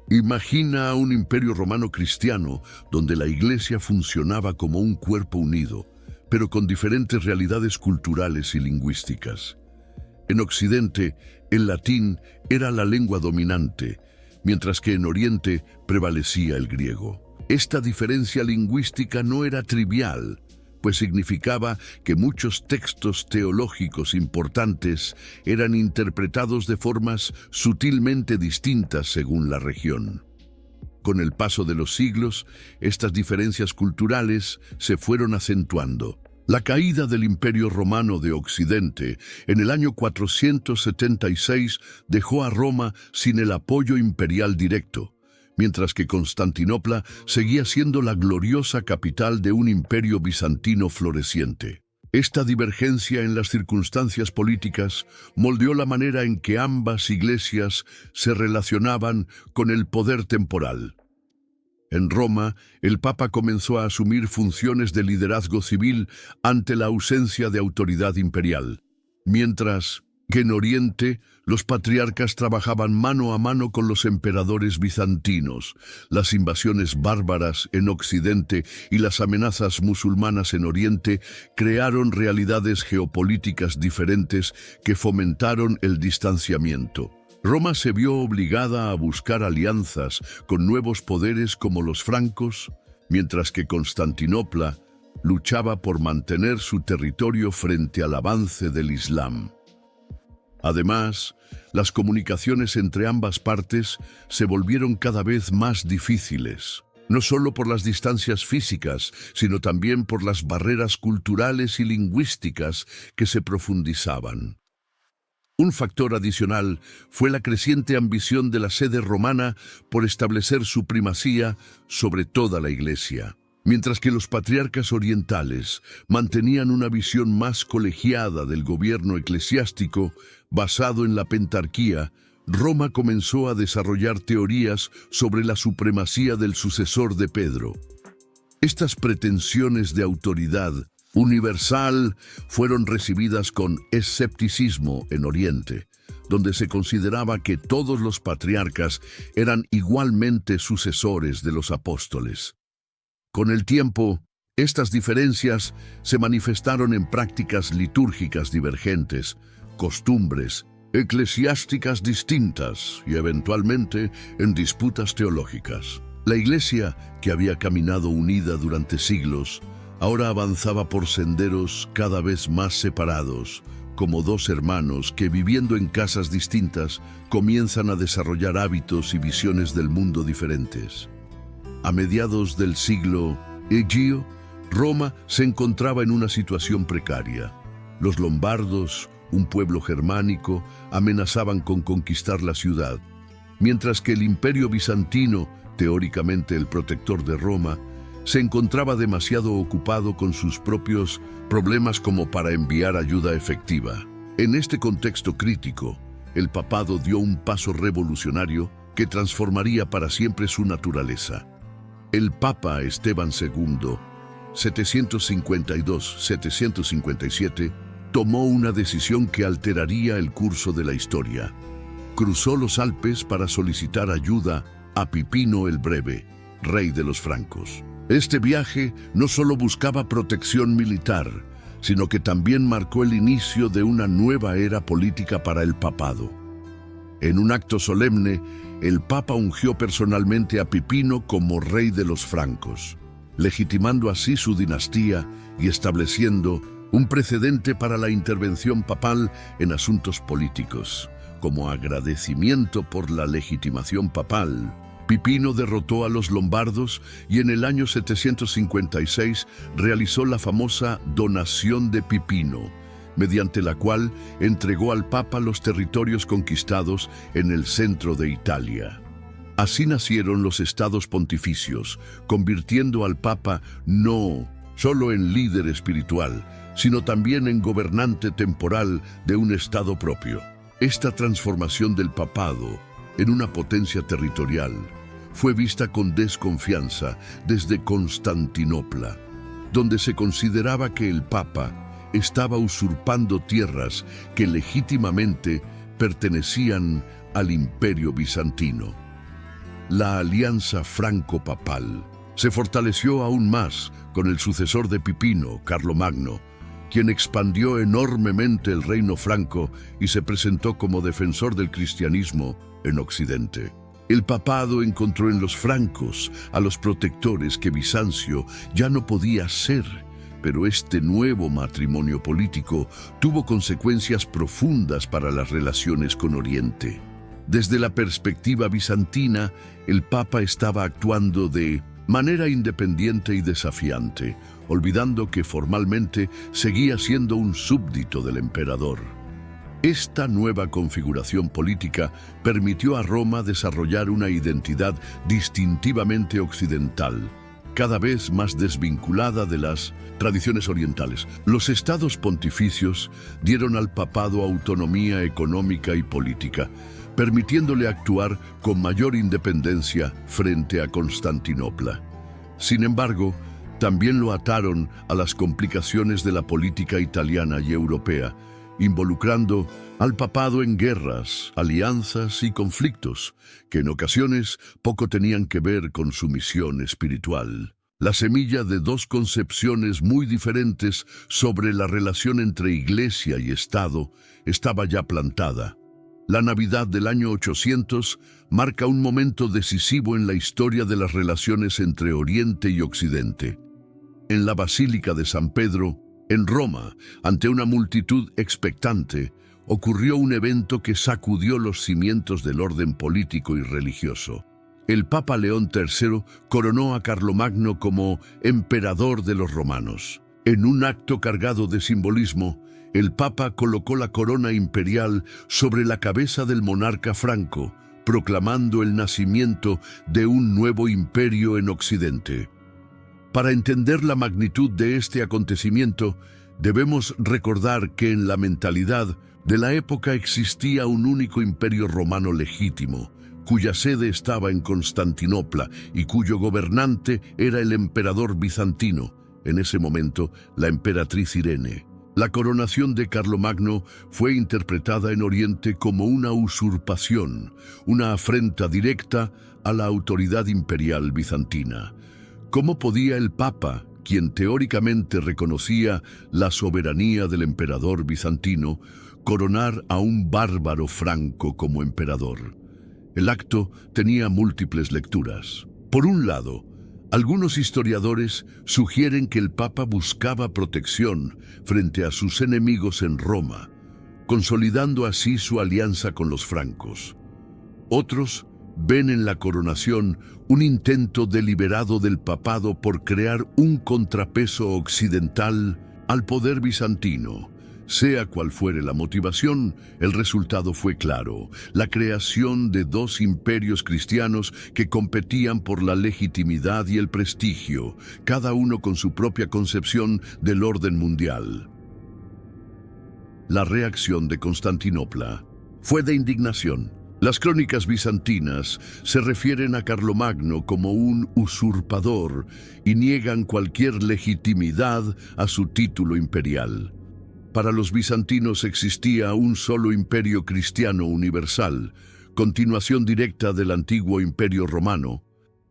Imagina a un imperio romano cristiano donde la Iglesia funcionaba como un cuerpo unido, pero con diferentes realidades culturales y lingüísticas. En Occidente, el latín era la lengua dominante, mientras que en Oriente prevalecía el griego. Esta diferencia lingüística no era trivial, pues significaba que muchos textos teológicos importantes eran interpretados de formas sutilmente distintas según la región. Con el paso de los siglos, estas diferencias culturales se fueron acentuando. La caída del Imperio Romano de Occidente en el año 476 dejó a Roma sin el apoyo imperial directo, mientras que Constantinopla seguía siendo la gloriosa capital de un imperio bizantino floreciente. Esta divergencia en las circunstancias políticas moldeó la manera en que ambas iglesias se relacionaban con el poder temporal. En Roma, el Papa comenzó a asumir funciones de liderazgo civil ante la ausencia de autoridad imperial, mientras que en Oriente los patriarcas trabajaban mano a mano con los emperadores bizantinos. Las invasiones bárbaras en Occidente y las amenazas musulmanas en Oriente crearon realidades geopolíticas diferentes que fomentaron el distanciamiento. Roma se vio obligada a buscar alianzas con nuevos poderes como los francos, mientras que Constantinopla luchaba por mantener su territorio frente al avance del Islam. Además, las comunicaciones entre ambas partes se volvieron cada vez más difíciles, no solo por las distancias físicas, sino también por las barreras culturales y lingüísticas que se profundizaban. Un factor adicional fue la creciente ambición de la sede romana por establecer su primacía sobre toda la Iglesia. Mientras que los patriarcas orientales mantenían una visión más colegiada del gobierno eclesiástico basado en la pentarquía, Roma comenzó a desarrollar teorías sobre la supremacía del sucesor de Pedro. Estas pretensiones de autoridad universal fueron recibidas con escepticismo en Oriente, donde se consideraba que todos los patriarcas eran igualmente sucesores de los apóstoles. Con el tiempo, estas diferencias se manifestaron en prácticas litúrgicas divergentes, costumbres eclesiásticas distintas y eventualmente en disputas teológicas. La Iglesia, que había caminado unida durante siglos, ahora avanzaba por senderos cada vez más separados, como dos hermanos que, viviendo en casas distintas, comienzan a desarrollar hábitos y visiones del mundo diferentes. A mediados del siglo Egeo, Roma se encontraba en una situación precaria. Los lombardos, un pueblo germánico, amenazaban con conquistar la ciudad, mientras que el Imperio bizantino, teóricamente el protector de Roma, se encontraba demasiado ocupado con sus propios problemas como para enviar ayuda efectiva. En este contexto crítico, el papado dio un paso revolucionario que transformaría para siempre su naturaleza. El Papa Esteban II, 752-757, tomó una decisión que alteraría el curso de la historia. Cruzó los Alpes para solicitar ayuda a Pipino el Breve, rey de los francos. Este viaje no solo buscaba protección militar, sino que también marcó el inicio de una nueva era política para el papado. En un acto solemne, el Papa ungió personalmente a Pipino como rey de los francos, legitimando así su dinastía y estableciendo un precedente para la intervención papal en asuntos políticos. Como agradecimiento por la legitimación papal, Pipino derrotó a los lombardos y en el año 756 realizó la famosa donación de Pipino, mediante la cual entregó al Papa los territorios conquistados en el centro de Italia. Así nacieron los estados pontificios, convirtiendo al Papa no solo en líder espiritual, sino también en gobernante temporal de un estado propio. Esta transformación del papado en una potencia territorial fue vista con desconfianza desde Constantinopla, donde se consideraba que el Papa estaba usurpando tierras que legítimamente pertenecían al Imperio Bizantino. La alianza franco-papal se fortaleció aún más con el sucesor de Pipino, Carlomagno, quien expandió enormemente el reino franco y se presentó como defensor del cristianismo en Occidente. El papado encontró en los francos a los protectores que Bizancio ya no podía ser, pero este nuevo matrimonio político tuvo consecuencias profundas para las relaciones con Oriente. Desde la perspectiva bizantina, el Papa estaba actuando de manera independiente y desafiante, olvidando que formalmente seguía siendo un súbdito del emperador. Esta nueva configuración política permitió a Roma desarrollar una identidad distintivamente occidental, cada vez más desvinculada de las tradiciones orientales. Los estados pontificios dieron al papado autonomía económica y política, permitiéndole actuar con mayor independencia frente a Constantinopla. Sin embargo, también lo ataron a las complicaciones de la política italiana y europea, involucrando al papado en guerras, alianzas y conflictos que en ocasiones poco tenían que ver con su misión espiritual. La semilla de dos concepciones muy diferentes sobre la relación entre Iglesia y Estado estaba ya plantada. La Navidad del año 800 marca un momento decisivo en la historia de las relaciones entre Oriente y Occidente. En la Basílica de San Pedro, en Roma, ante una multitud expectante, ocurrió un evento que sacudió los cimientos del orden político y religioso. El Papa León III coronó a Carlomagno como emperador de los romanos. En un acto cargado de simbolismo, el Papa colocó la corona imperial sobre la cabeza del monarca franco, proclamando el nacimiento de un nuevo imperio en Occidente. Para entender la magnitud de este acontecimiento, debemos recordar que en la mentalidad de la época existía un único imperio romano legítimo, cuya sede estaba en Constantinopla y cuyo gobernante era el emperador bizantino, en ese momento la emperatriz Irene. La coronación de Carlomagno fue interpretada en Oriente como una usurpación, una afrenta directa a la autoridad imperial bizantina. ¿Cómo podía el Papa, quien teóricamente reconocía la soberanía del emperador bizantino, coronar a un bárbaro franco como emperador? El acto tenía múltiples lecturas. Por un lado, algunos historiadores sugieren que el Papa buscaba protección frente a sus enemigos en Roma, consolidando así su alianza con los francos. Otros ven en la coronación un intento deliberado del papado por crear un contrapeso occidental al poder bizantino. Sea cual fuere la motivación, el resultado fue claro: la creación de dos imperios cristianos que competían por la legitimidad y el prestigio, cada uno con su propia concepción del orden mundial. La reacción de Constantinopla fue de indignación. Las crónicas bizantinas se refieren a Carlomagno como un usurpador y niegan cualquier legitimidad a su título imperial. Para los bizantinos existía un solo imperio cristiano universal, continuación directa del antiguo imperio romano,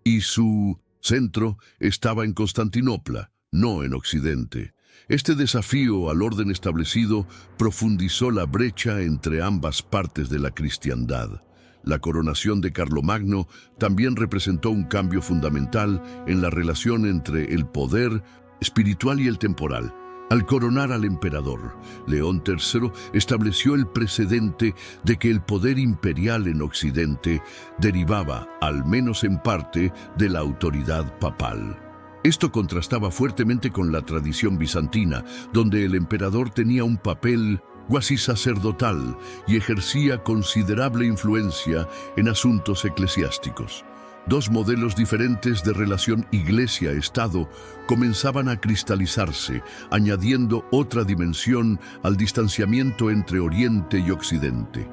y su centro estaba en Constantinopla, no en Occidente. Este desafío al orden establecido profundizó la brecha entre ambas partes de la cristiandad. La coronación de Carlomagno también representó un cambio fundamental en la relación entre el poder espiritual y el temporal. Al coronar al emperador, León III estableció el precedente de que el poder imperial en Occidente derivaba, al menos en parte, de la autoridad papal. Esto contrastaba fuertemente con la tradición bizantina, donde el emperador tenía un papel cuasi sacerdotal y ejercía considerable influencia en asuntos eclesiásticos. Dos modelos diferentes de relación iglesia-estado comenzaban a cristalizarse, añadiendo otra dimensión al distanciamiento entre Oriente y Occidente.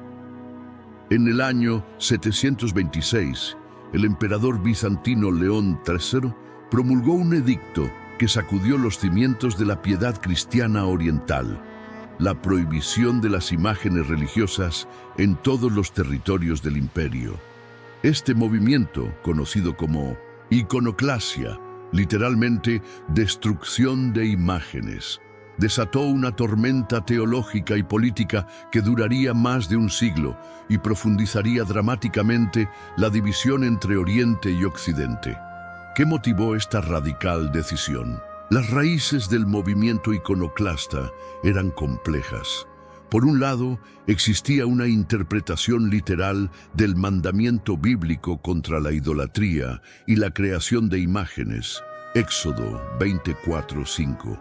En el año 726, el emperador bizantino León III promulgó un edicto que sacudió los cimientos de la piedad cristiana oriental: la prohibición de las imágenes religiosas en todos los territorios del imperio. Este movimiento, conocido como iconoclasia, literalmente destrucción de imágenes, desató una tormenta teológica y política que duraría más de un siglo y profundizaría dramáticamente la división entre Oriente y Occidente. ¿Qué motivó esta radical decisión? Las raíces del movimiento iconoclasta eran complejas. Por un lado, existía una interpretación literal del mandamiento bíblico contra la idolatría y la creación de imágenes, Éxodo 24:5.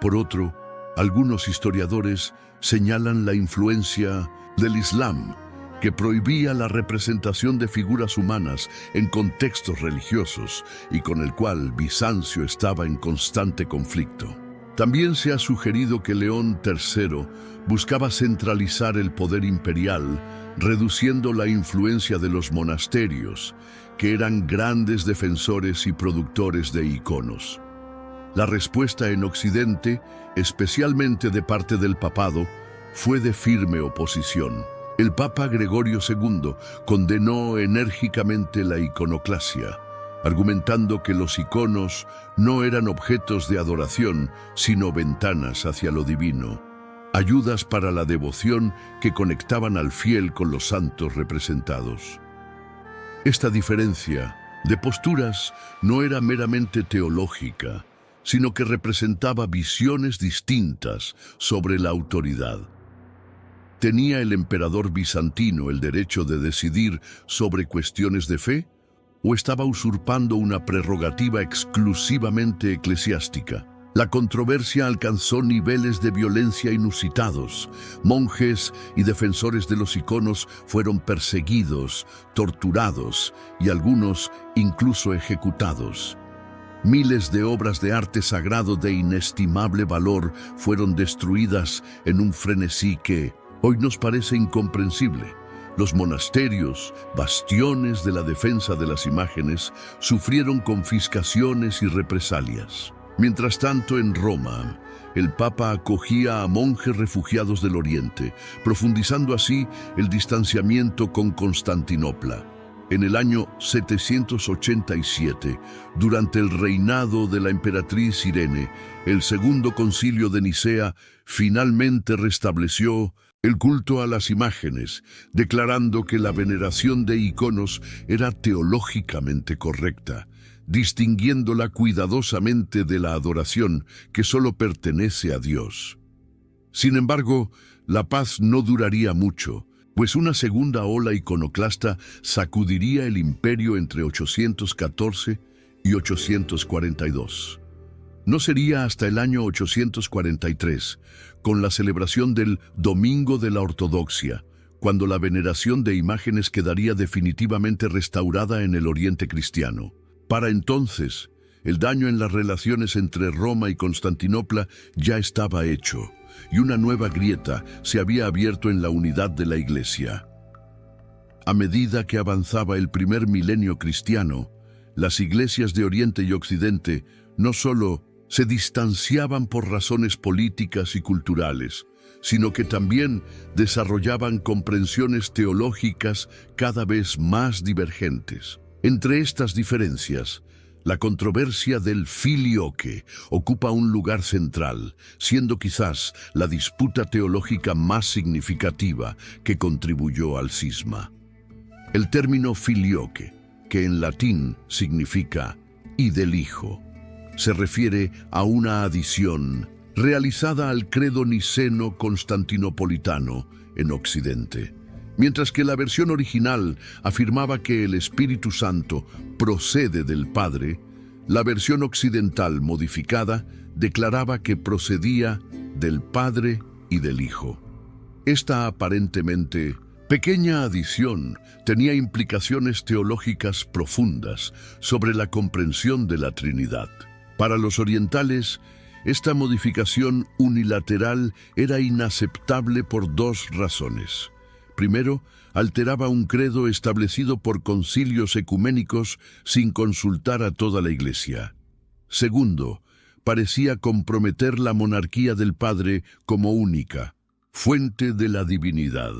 Por otro, algunos historiadores señalan la influencia del Islam, que prohibía la representación de figuras humanas en contextos religiosos y con el cual Bizancio estaba en constante conflicto. También se ha sugerido que León III buscaba centralizar el poder imperial, reduciendo la influencia de los monasterios, que eran grandes defensores y productores de iconos. La respuesta en Occidente, especialmente de parte del papado, fue de firme oposición. El Papa Gregorio II condenó enérgicamente la iconoclasia, argumentando que los iconos no eran objetos de adoración, sino ventanas hacia lo divino, ayudas para la devoción que conectaban al fiel con los santos representados. Esta diferencia de posturas no era meramente teológica, sino que representaba visiones distintas sobre la autoridad. ¿Tenía el emperador bizantino el derecho de decidir sobre cuestiones de fe? ¿O estaba usurpando una prerrogativa exclusivamente eclesiástica? La controversia alcanzó niveles de violencia inusitados. Monjes y defensores de los iconos fueron perseguidos, torturados y algunos incluso ejecutados. Miles de obras de arte sagrado de inestimable valor fueron destruidas en un frenesí que hoy nos parece incomprensible. Los monasterios, bastiones de la defensa de las imágenes, sufrieron confiscaciones y represalias. Mientras tanto, en Roma, el Papa acogía a monjes refugiados del Oriente, profundizando así el distanciamiento con Constantinopla. En el año 787, durante el reinado de la emperatriz Irene, el Segundo Concilio de Nicea finalmente restableció el culto a las imágenes, declarando que la veneración de iconos era teológicamente correcta, distinguiéndola cuidadosamente de la adoración que solo pertenece a Dios. Sin embargo, la paz no duraría mucho, pues una segunda ola iconoclasta sacudiría el imperio entre 814 y 842. No sería hasta el año 843, con la celebración del Domingo de la Ortodoxia, cuando la veneración de imágenes quedaría definitivamente restaurada en el Oriente cristiano. Para entonces, el daño en las relaciones entre Roma y Constantinopla ya estaba hecho, y una nueva grieta se había abierto en la unidad de la Iglesia. A medida que avanzaba el primer milenio cristiano, las iglesias de Oriente y Occidente no solo se distanciaban por razones políticas y culturales, sino que también desarrollaban comprensiones teológicas cada vez más divergentes. Entre estas diferencias, la controversia del filioque ocupa un lugar central, siendo quizás la disputa teológica más significativa que contribuyó al cisma. El término filioque, que en latín significa «y del Hijo», se refiere a una adición realizada al credo niceno-constantinopolitano en Occidente. Mientras que la versión original afirmaba que el Espíritu Santo procede del Padre, La versión occidental modificada declaraba que procedía del Padre y del Hijo. Esta aparentemente pequeña adición tenía implicaciones teológicas profundas sobre la comprensión de la Trinidad. Para los orientales, esta modificación unilateral era inaceptable por dos razones. Primero, alteraba un credo establecido por concilios ecuménicos sin consultar a toda la Iglesia. Segundo, parecía comprometer la monarquía del Padre como única, fuente de la divinidad.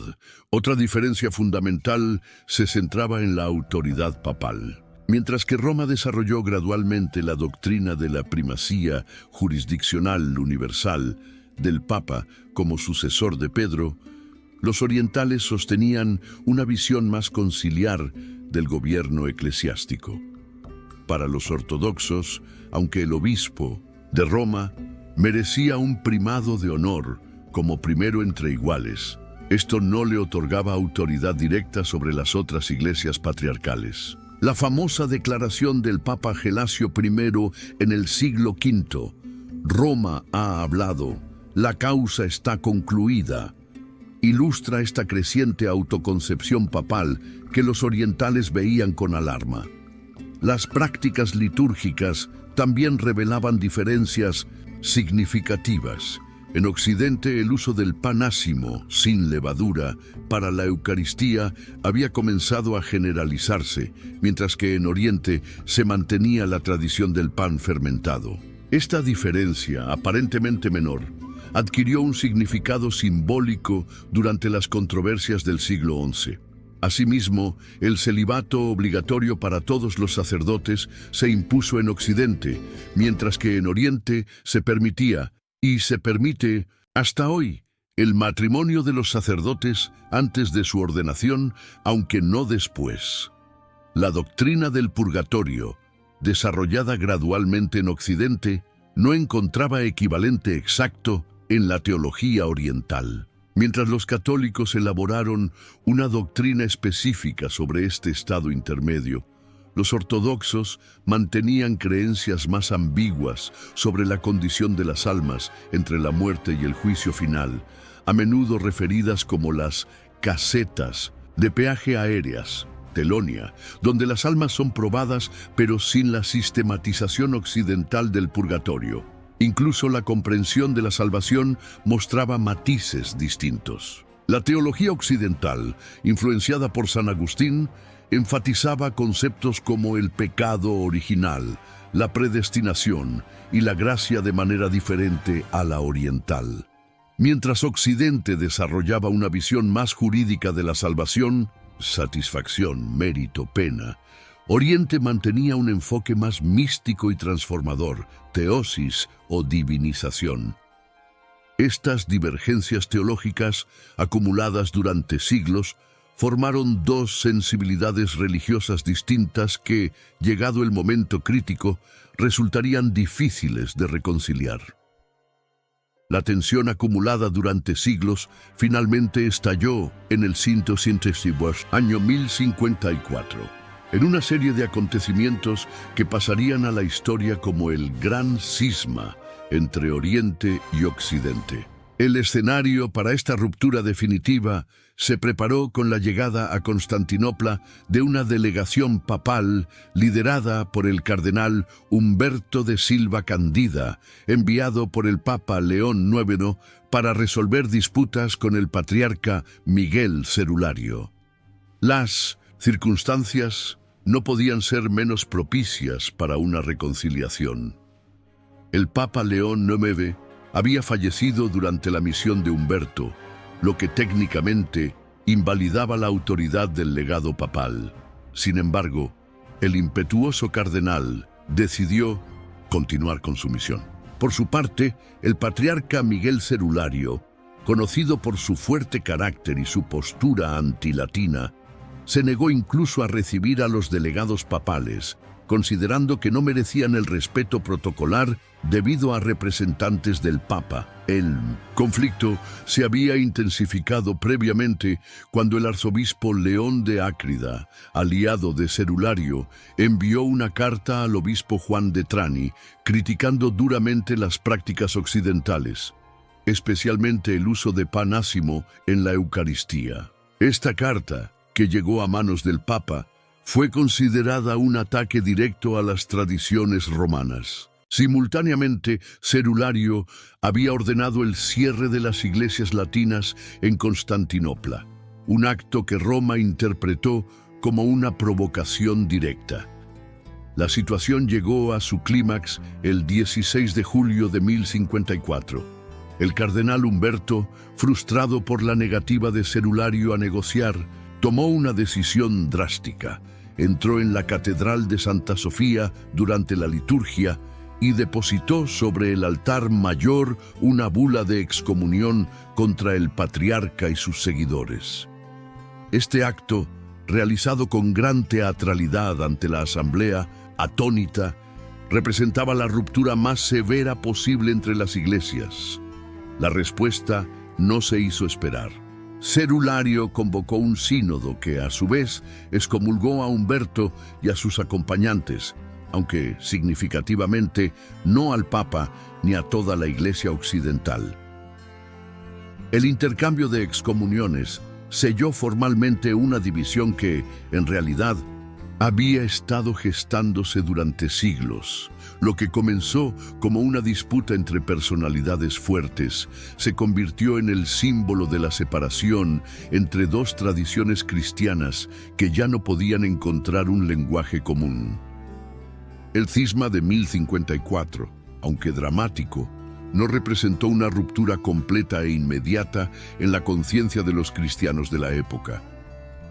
Otra diferencia fundamental se centraba en la autoridad papal. Mientras que Roma desarrolló gradualmente la doctrina de la primacía jurisdiccional universal del Papa como sucesor de Pedro, los orientales sostenían una visión más conciliar del gobierno eclesiástico. Para los ortodoxos, aunque el obispo de Roma merecía un primado de honor como primero entre iguales, esto no le otorgaba autoridad directa sobre las otras iglesias patriarcales. La famosa declaración del Papa Gelasio I en el siglo V, Roma ha hablado, la causa está concluida, ilustra esta creciente autoconcepción papal que los orientales veían con alarma. Las prácticas litúrgicas también revelaban diferencias significativas. En Occidente, el uso del pan ácimo, sin levadura, para la Eucaristía había comenzado a generalizarse, mientras que en Oriente se mantenía la tradición del pan fermentado. Esta diferencia, aparentemente menor, adquirió un significado simbólico durante las controversias del siglo XI. Asimismo, el celibato obligatorio para todos los sacerdotes se impuso en Occidente, mientras que en Oriente se permitía, y se permite hasta hoy, el matrimonio de los sacerdotes antes de su ordenación, aunque no después. La doctrina del purgatorio, desarrollada gradualmente en Occidente, no encontraba equivalente exacto en la teología oriental. Mientras los católicos elaboraron una doctrina específica sobre este estado intermedio, los ortodoxos mantenían creencias más ambiguas sobre la condición de las almas entre la muerte y el juicio final, a menudo referidas como las casetas de peaje aéreas, telonia, donde las almas son probadas pero sin la sistematización occidental del purgatorio. Incluso la comprensión de la salvación mostraba matices distintos. La teología occidental, influenciada por San Agustín, enfatizaba conceptos como el pecado original, la predestinación y la gracia de manera diferente a la oriental. Mientras Occidente desarrollaba una visión más jurídica de la salvación, satisfacción, mérito, pena, Oriente mantenía un enfoque más místico y transformador, teosis o divinización. Estas divergencias teológicas, acumuladas durante siglos, formaron dos sensibilidades religiosas distintas que, llegado el momento crítico, resultarían difíciles de reconciliar. La tensión acumulada durante siglos finalmente estalló en el 152 año 1054. En una serie de acontecimientos que pasarían a la historia como el Gran Cisma entre Oriente y Occidente. El escenario para esta ruptura definitiva se preparó con la llegada a Constantinopla de una delegación papal liderada por el cardenal Humberto de Silva Candida, enviado por el Papa León IX para resolver disputas con el patriarca Miguel Cerulario. Las circunstancias no podían ser menos propicias para una reconciliación. El Papa León IX había fallecido durante la misión de Humberto, lo que técnicamente invalidaba la autoridad del legado papal. Sin embargo, el impetuoso cardenal decidió continuar con su misión. Por su parte, el patriarca Miguel Cerulario, conocido por su fuerte carácter y su postura antilatina, se negó incluso a recibir a los delegados papales, considerando que no merecían el respeto protocolar debido a representantes del Papa. El conflicto se había intensificado previamente cuando el arzobispo León de Ácrida, aliado de Cerulario, envió una carta al obispo Juan de Trani criticando duramente las prácticas occidentales, especialmente el uso de pan ácimo en la Eucaristía. Esta carta, que llegó a manos del Papa, fue considerada un ataque directo a las tradiciones romanas. Simultáneamente, Cerulario había ordenado el cierre de las iglesias latinas en Constantinopla, un acto que Roma interpretó como una provocación directa. La situación llegó a su clímax el 16 de julio de 1054. El cardenal Humberto, frustrado por la negativa de Cerulario a negociar, tomó una decisión drástica. Entró en la Catedral de Santa Sofía durante la liturgia y depositó sobre el altar mayor una bula de excomunión contra el patriarca y sus seguidores. Este acto, realizado con gran teatralidad ante la asamblea, atónita, representaba la ruptura más severa posible entre las iglesias. La respuesta no se hizo esperar. Cerulario convocó un sínodo que, a su vez, excomulgó a Humberto y a sus acompañantes, aunque significativamente no al Papa ni a toda la Iglesia occidental. El intercambio de excomuniones selló formalmente una división que, en realidad, había estado gestándose durante siglos. Lo que comenzó como una disputa entre personalidades fuertes se convirtió en el símbolo de la separación entre dos tradiciones cristianas que ya no podían encontrar un lenguaje común. El cisma de 1054, aunque dramático, no representó una ruptura completa e inmediata en la conciencia de los cristianos de la época.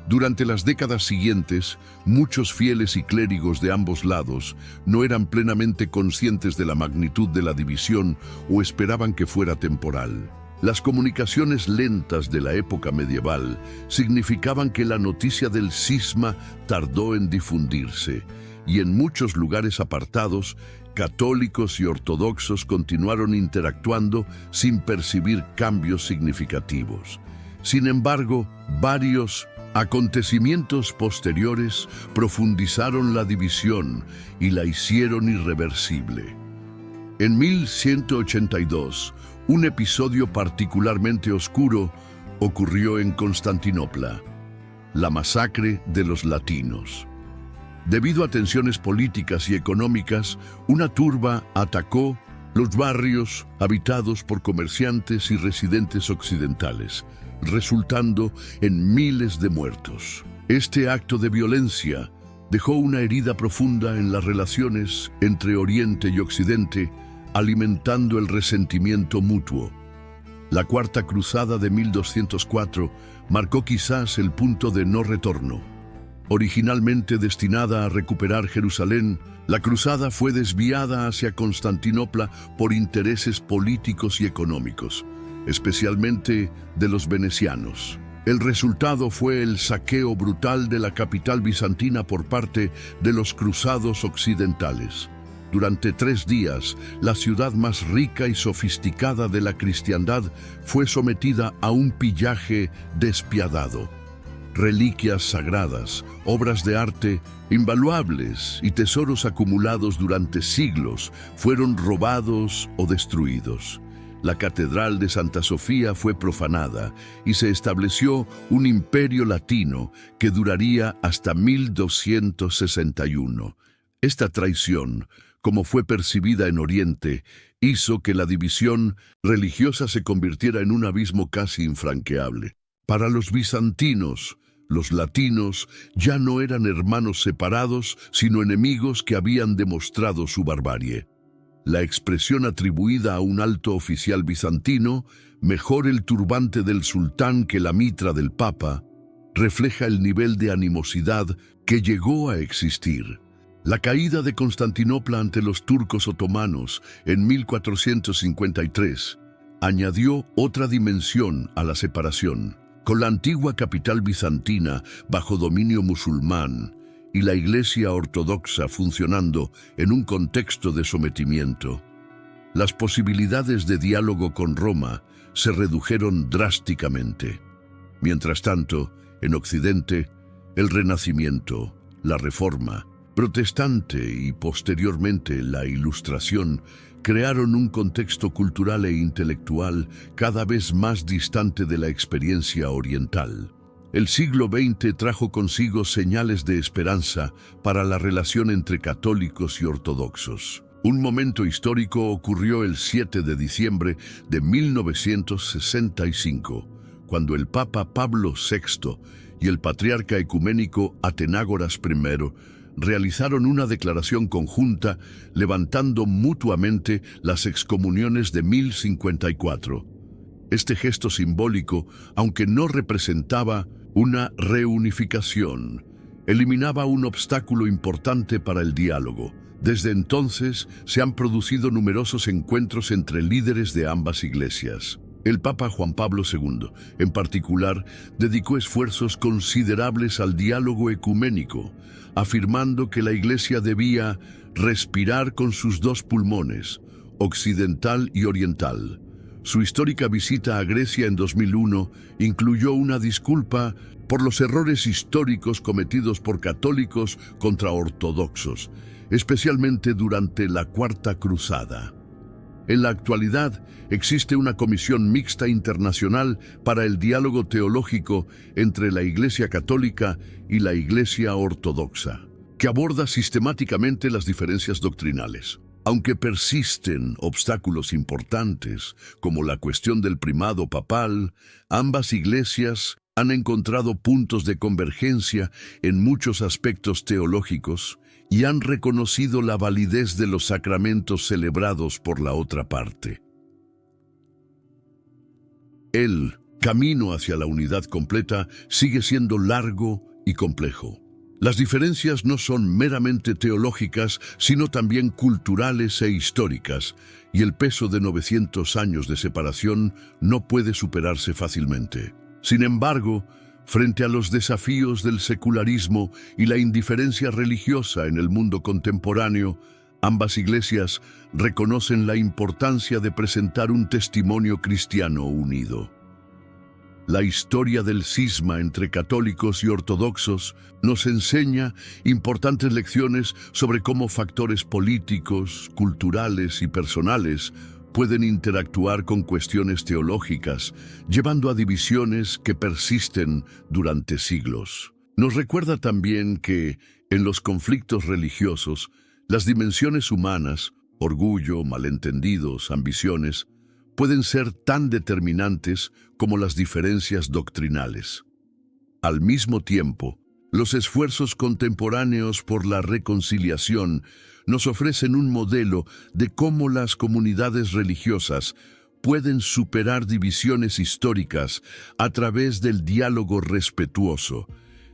Durante las décadas siguientes, muchos fieles y clérigos de ambos lados no eran plenamente conscientes de la magnitud de la división o esperaban que fuera temporal. Las comunicaciones lentas de la época medieval significaban que la noticia del cisma tardó en difundirse, y en muchos lugares apartados, católicos y ortodoxos continuaron interactuando sin percibir cambios significativos. Sin embargo, varios acontecimientos posteriores profundizaron la división y la hicieron irreversible. En 1182, un episodio particularmente oscuro ocurrió en Constantinopla: la masacre de los latinos. Debido a tensiones políticas y económicas, una turba atacó los barrios habitados por comerciantes y residentes occidentales, resultando en miles de muertos. Este acto de violencia dejó una herida profunda en las relaciones entre Oriente y Occidente, alimentando el resentimiento mutuo. La Cuarta Cruzada de 1204 marcó quizás el punto de no retorno. Originalmente destinada a recuperar Jerusalén, la cruzada fue desviada hacia Constantinopla por intereses políticos y económicos, especialmente de los venecianos. El resultado fue el saqueo brutal de la capital bizantina por parte de los cruzados occidentales. Durante 3 días, la ciudad más rica y sofisticada de la cristiandad fue sometida a un pillaje despiadado. Reliquias sagradas, obras de arte invaluables y tesoros acumulados durante siglos fueron robados o destruidos. La Catedral de Santa Sofía fue profanada y se estableció un imperio latino que duraría hasta 1261. Esta traición, como fue percibida en Oriente, hizo que la división religiosa se convirtiera en un abismo casi infranqueable. Para los bizantinos, los latinos ya no eran hermanos separados, sino enemigos que habían demostrado su barbarie. La expresión atribuida a un alto oficial bizantino, mejor el turbante del sultán que la mitra del papa, refleja el nivel de animosidad que llegó a existir. La caída de Constantinopla ante los turcos otomanos en 1453 añadió otra dimensión a la separación. Con la antigua capital bizantina bajo dominio musulmán y la Iglesia ortodoxa funcionando en un contexto de sometimiento, las posibilidades de diálogo con Roma se redujeron drásticamente. Mientras tanto, en Occidente, el Renacimiento, la Reforma protestante y posteriormente la Ilustración crearon un contexto cultural e intelectual cada vez más distante de la experiencia oriental. El siglo XX trajo consigo señales de esperanza para la relación entre católicos y ortodoxos. Un momento histórico ocurrió el 7 de diciembre de 1965, cuando el Papa Pablo VI y el patriarca ecuménico Atenágoras I realizaron una declaración conjunta levantando mutuamente las excomuniones de 1054. Este gesto simbólico, aunque no representaba una reunificación, eliminaba un obstáculo importante para el diálogo. Desde entonces se han producido numerosos encuentros entre líderes de ambas iglesias. El Papa Juan Pablo II, en particular, dedicó esfuerzos considerables al diálogo ecuménico, afirmando que la Iglesia debía respirar con sus dos pulmones, occidental y oriental. Su histórica visita a Grecia en 2001 incluyó una disculpa por los errores históricos cometidos por católicos contra ortodoxos, especialmente durante la Cuarta Cruzada. En la actualidad, existe una comisión mixta internacional para el diálogo teológico entre la Iglesia Católica y la Iglesia Ortodoxa, que aborda sistemáticamente las diferencias doctrinales. Aunque persisten obstáculos importantes, como la cuestión del primado papal, ambas iglesias han encontrado puntos de convergencia en muchos aspectos teológicos y han reconocido la validez de los sacramentos celebrados por la otra parte. El camino hacia la unidad completa sigue siendo largo y complejo. Las diferencias no son meramente teológicas, sino también culturales e históricas, y el peso de 900 años de separación no puede superarse fácilmente. Sin embargo, frente a los desafíos del secularismo y la indiferencia religiosa en el mundo contemporáneo, ambas iglesias reconocen la importancia de presentar un testimonio cristiano unido. La historia del cisma entre católicos y ortodoxos nos enseña importantes lecciones sobre cómo factores políticos, culturales y personales pueden interactuar con cuestiones teológicas, llevando a divisiones que persisten durante siglos. Nos recuerda también que, en los conflictos religiosos, las dimensiones humanas, orgullo, malentendidos, ambiciones, pueden ser tan determinantes como las diferencias doctrinales. Al mismo tiempo, los esfuerzos contemporáneos por la reconciliación nos ofrecen un modelo de cómo las comunidades religiosas pueden superar divisiones históricas a través del diálogo respetuoso,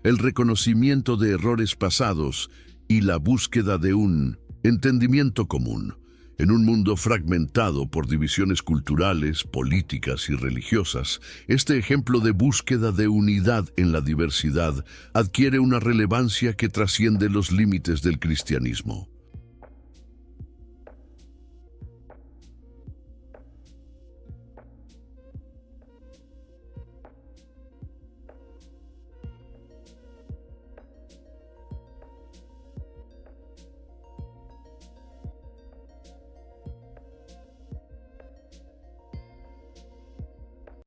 el reconocimiento de errores pasados y la búsqueda de un entendimiento común. En un mundo fragmentado por divisiones culturales, políticas y religiosas, este ejemplo de búsqueda de unidad en la diversidad adquiere una relevancia que trasciende los límites del cristianismo.